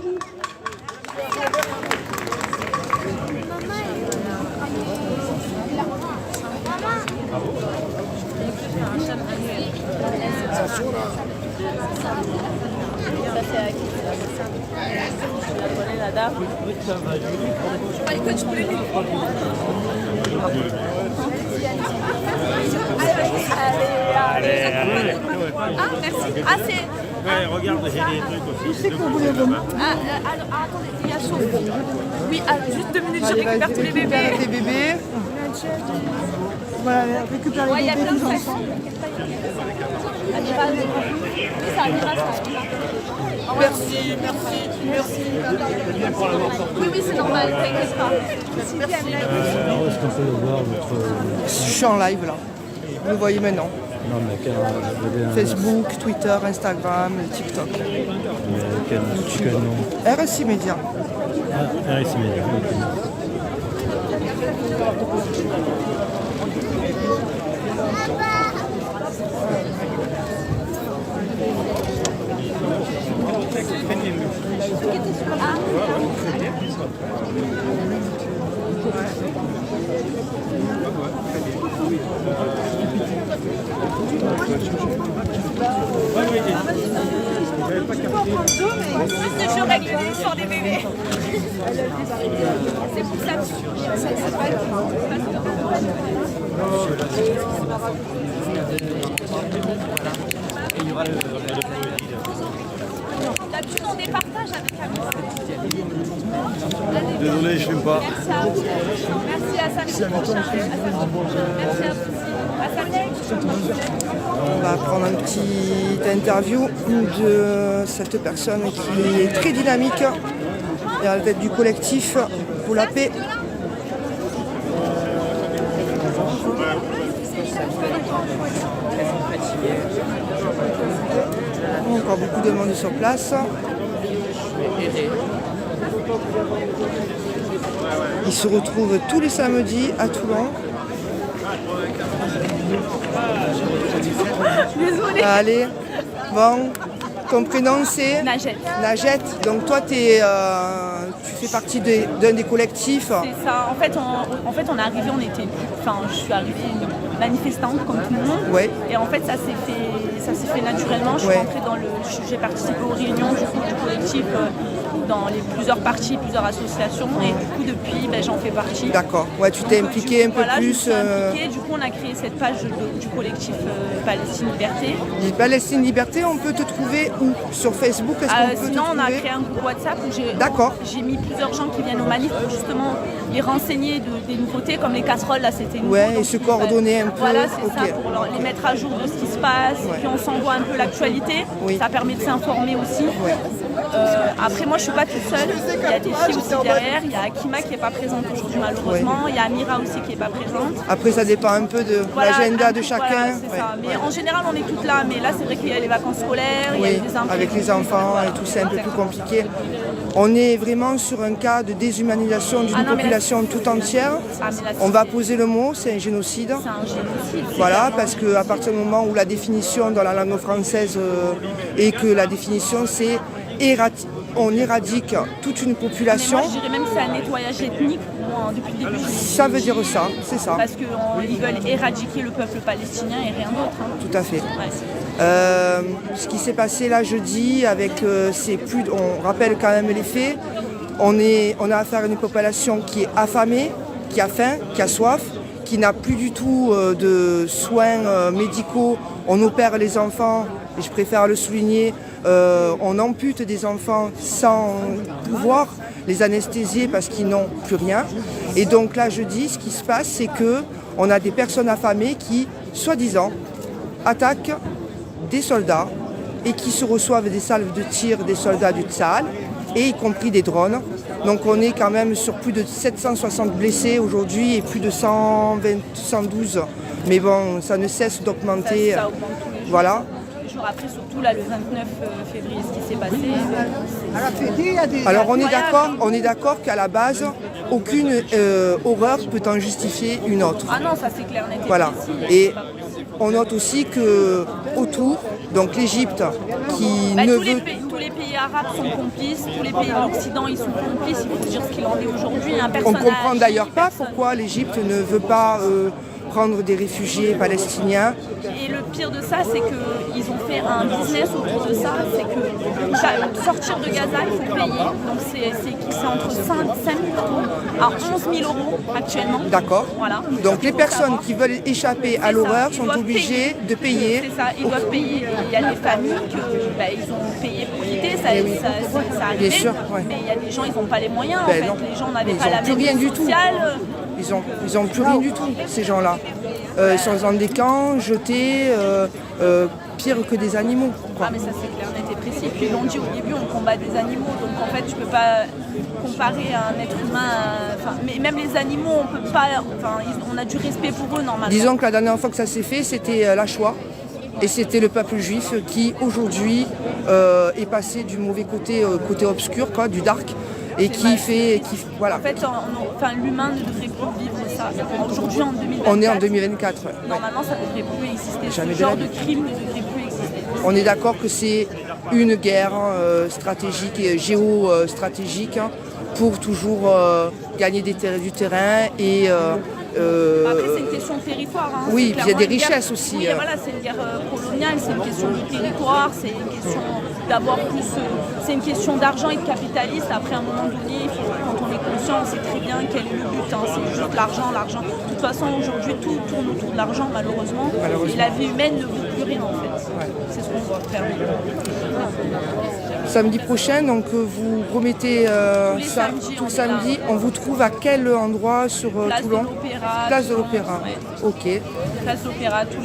Ah, merci. Ah, c'est... Ouais, regarde, j'ai des trucs aussi. Je sais qu'on voulait vraiment. Attendez, il y a chaud. Oui, juste 2 minutes, je récupère tous les bébés. Les bébés. Voilà, récupère les bébés. Il y a plein de frais. Merci. Oui, c'est normal, t'inquiète pas. Est-ce qu'on peut voir votre... Je suis en live là. Vous le voyez maintenant. Non, mais Facebook, Twitter, Instagram, TikTok. Quel nom? RSI Média. Ah, RSI Média. Juste je règle sur les bébés. C'est pour ça que d'habitude on départage avec Camille. Désolé, je fume pas. Merci à vous. Merci à samedi prochain. Merci à vous. À samedi. On va prendre une petite interview de cette personne qui est très dynamique et à la tête du collectif pour la paix. Encore beaucoup de monde sur place. Ils se retrouvent tous les samedis à Toulon. Désolée. Allez, bon, ton prénom c'est Najette. Najette. Donc toi, tu fais partie d'un des collectifs. C'est ça. En fait, on est arrivé, je suis arrivée manifestante comme tout le monde. Ouais. Et en fait, ça s'est fait naturellement. Je suis rentrée j'ai participé aux réunions du collectif dans plusieurs partis, plusieurs associations. Et du coup, depuis, j'en fais partie. D'accord. Ouais, tu t'es impliquée un peu plus. Je me suis impliquée. Du coup, on a créé cette page du collectif Palestine Liberté. Palestine Liberté, on peut te trouver où? Sur Facebook? Sinon, on a créé un groupe WhatsApp où j'ai mis plusieurs gens qui viennent aux manifs pour justement les renseigner des nouveautés, comme les casseroles, là c'était nouveau. Ouais, et se coordonner un peu. Voilà, c'est ça, pour les mettre à jour de ce qui se passe, puis on s'envoie un peu l'actualité, ça permet de s'informer aussi. Après, moi je suis pas toute seule, il y a des filles aussi derrière, il y a Akima qui n'est pas présente aujourd'hui malheureusement, il y a Amira aussi qui n'est pas présente. Après, ça dépend un peu de l'agenda de chacun. Voilà, c'est ça. Mais en général, on est toutes là, mais là c'est vrai qu'il y a les vacances scolaires, il y a des imprévus. Avec les enfants et tout, c'est un peu plus compliqué. On est vraiment sur un cas de déshumanisation d'une population tout entière. On va poser le mot, c'est un génocide. C'est un génocide. Voilà, parce qu'à partir du moment où la définition dans la langue française est que la définition c'est on éradique toute une population. Mais moi je dirais même que c'est un nettoyage ethnique, moi, depuis le début. Ça veut dire ça, c'est ça. Parce qu'ils veulent éradiquer le peuple palestinien et rien d'autre. Tout à fait. Ce qui s'est passé là jeudi avec on rappelle quand même les faits, on a affaire à une population qui est affamée, qui a faim, qui a soif, qui n'a plus du tout de soins médicaux. On opère les enfants, et je préfère le souligner, on ampute des enfants sans pouvoir les anesthésier parce qu'ils n'ont plus rien. Et donc là jeudi, ce qui se passe, c'est qu'on a des personnes affamées qui, soi-disant, attaquent des soldats et qui se reçoivent des salves de tir des soldats du Tsahal, et y compris des drones. Donc on est quand même sur plus de 760 blessés aujourd'hui et plus de 112. Mais bon, ça ne cesse d'augmenter. Ça augmente tous les jours. Voilà. Les jours après, surtout là, le 29 février, ce qui s'est passé. Alors on est d'accord qu'à la base, aucune horreur peut en justifier une autre. Ah non, ça c'est clair, net. Voilà. Et on note aussi que autour, donc l'Égypte qui tous les pays arabes sont complices, tous les pays de l'Occident ils sont complices, il faut dire ce qu'il en est aujourd'hui. On ne comprend d'ailleurs pas pourquoi l'Égypte ne veut pas prendre des réfugiés palestiniens. Et le pire de ça, c'est qu'ils ont fait un business autour de ça, c'est que sortir de Gaza, il faut payer. Donc c'est entre 5 000 € à 11 000 € actuellement. D'accord. Voilà. Donc les personnes qui veulent échapper à l'horreur sont obligées de payer. C'est ça, ils doivent payer. Il y a des familles ils ont payé pour quitter, ça arrive. Bien sûr, mais il y a des gens, ils n'ont pas les moyens. En fait. Les gens n'avaient pas la même vie sociale. Ils n'ont plus rien du tout, ces gens-là. Ils sont dans des camps, jetés, pire que des animaux. Ah mais ça c'est clair, net et précis. Puis ils l'ont dit au début, on combat des animaux, donc en fait tu peux pas comparer un être humain. Mais même les animaux, on peut pas. On a du respect pour eux normalement. Disons que la dernière fois que ça s'est fait, c'était la Shoah. Et c'était le peuple juif qui aujourd'hui est passé du mauvais côté, côté obscur, du dark. Et voilà. En fait, l'humain ne devrait plus vivre ça. Aujourd'hui, en 2024. On est en 2024. Normalement, ça ne devrait plus exister. Jamais Ce genre de crime ne devrait plus exister. On est d'accord que c'est une guerre stratégique et géostratégique pour toujours gagner du terrain et. Après, c'est une question de territoire. Oui, il y a des richesses aussi. Oui, voilà, c'est une guerre coloniale, c'est une question de territoire, c'est une question d'avoir plus. C'est une question d'argent et de capitalisme. Après, à un moment donné, quand on est conscient, on sait très bien quel est le but. C'est juste l'argent. De toute façon, aujourd'hui, tout tourne autour de l'argent, malheureusement. Et la vie humaine ne vaut plus rien, en fait. Ouais. C'est ce qu'on doit faire. Samedi prochain, donc vous remettez ça tout le samedi. On vous trouve à quel endroit sur Toulon? Place de l'Opéra. Ouais. Ok. Place de l'Opéra tous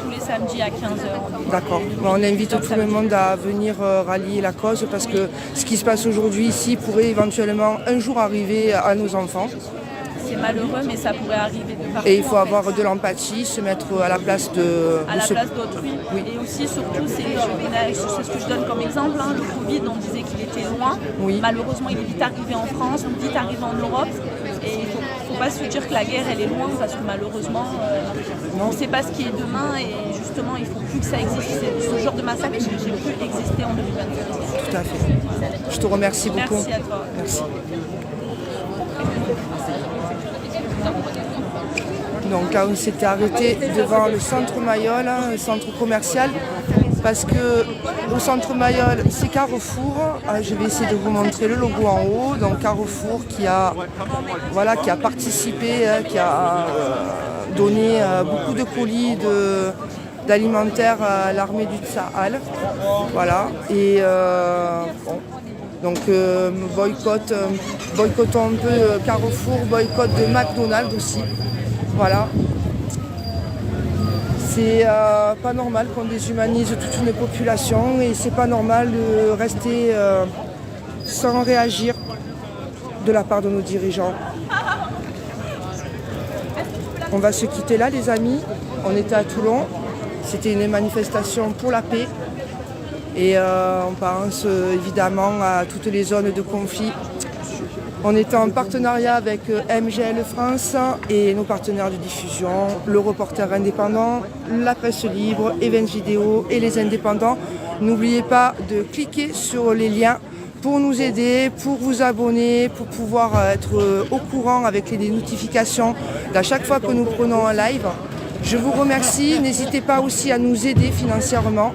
les samedis à 15h. D'accord. On invite tout le monde à venir rallier la cause parce que ce qui se passe aujourd'hui ici pourrait éventuellement un jour arriver à nos enfants. C'est malheureux, mais ça pourrait arriver de partout. Et il faut avoir de l'empathie, se mettre à la place place d'autrui. Oui. Et aussi, surtout, c'est ce que je donne comme exemple. Le Covid, on disait qu'il était loin. Oui. Malheureusement, il est vite arrivé en France, vite arrivé en Europe. Et il ne faut pas se dire que la guerre elle est loin parce que malheureusement on ne sait pas ce qui est demain et justement il ne faut plus que ça existe. Ce genre de massacre j'ai pu exister en 2024. Tout à fait. Je te remercie beaucoup. Merci à toi. Merci. Donc là on s'était arrêté devant le centre Mayol, le centre commercial, parce que au centre Mayol c'est Carrefour. Je vais essayer de vous montrer le logo en haut. Donc Carrefour qui a participé, qui a donné beaucoup de colis d'alimentaire à l'armée du Tsahal. Voilà. Et donc boycottons un peu Carrefour, boycott de McDonald's aussi. Voilà. C'est pas normal qu'on déshumanise toute une population et c'est pas normal de rester sans réagir de la part de nos dirigeants. On va se quitter là les amis. On était à Toulon. C'était une manifestation pour la paix. Et on pense évidemment à toutes les zones de conflit. On est en partenariat avec MGL France et nos partenaires de diffusion, le Reporter indépendant, la presse libre, Events Vidéo et les indépendants. N'oubliez pas de cliquer sur les liens pour nous aider, pour vous abonner, pour pouvoir être au courant avec les notifications d'à chaque fois que nous prenons un live. Je vous remercie. N'hésitez pas aussi à nous aider financièrement.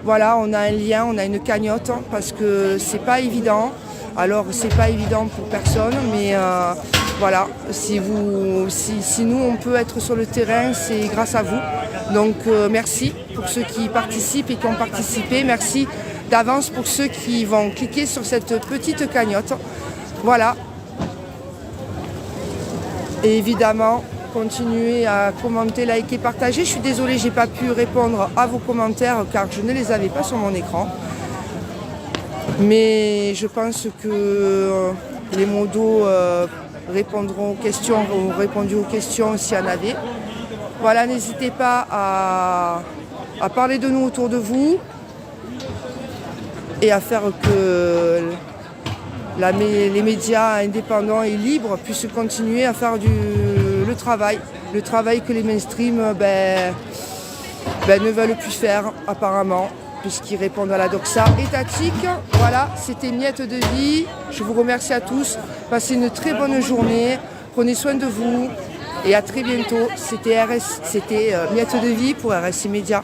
Voilà, on a un lien, on a une cagnotte parce que c'est pas évident. Alors c'est pas évident pour personne, mais voilà, si nous on peut être sur le terrain, c'est grâce à vous. Donc merci pour ceux qui participent et qui ont participé. Merci d'avance pour ceux qui vont cliquer sur cette petite cagnotte. Voilà. Et évidemment, continuez à commenter, liker, partager. Je suis désolée, j'ai pas pu répondre à vos commentaires car je ne les avais pas sur mon écran. Mais je pense que les modos répondront aux questions, ont répondu aux questions s'il y en avait. Voilà, n'hésitez pas à parler de nous autour de vous et à faire que les médias indépendants et libres puissent continuer à faire le travail que les mainstream ne veulent plus faire apparemment, puisqu'ils répondent à la doxa étatique. Voilà, c'était Miette de Vie. Je vous remercie à tous. Passez une très bonne journée. Prenez soin de vous et à très bientôt. C'était Miette de Vie pour RSI Média.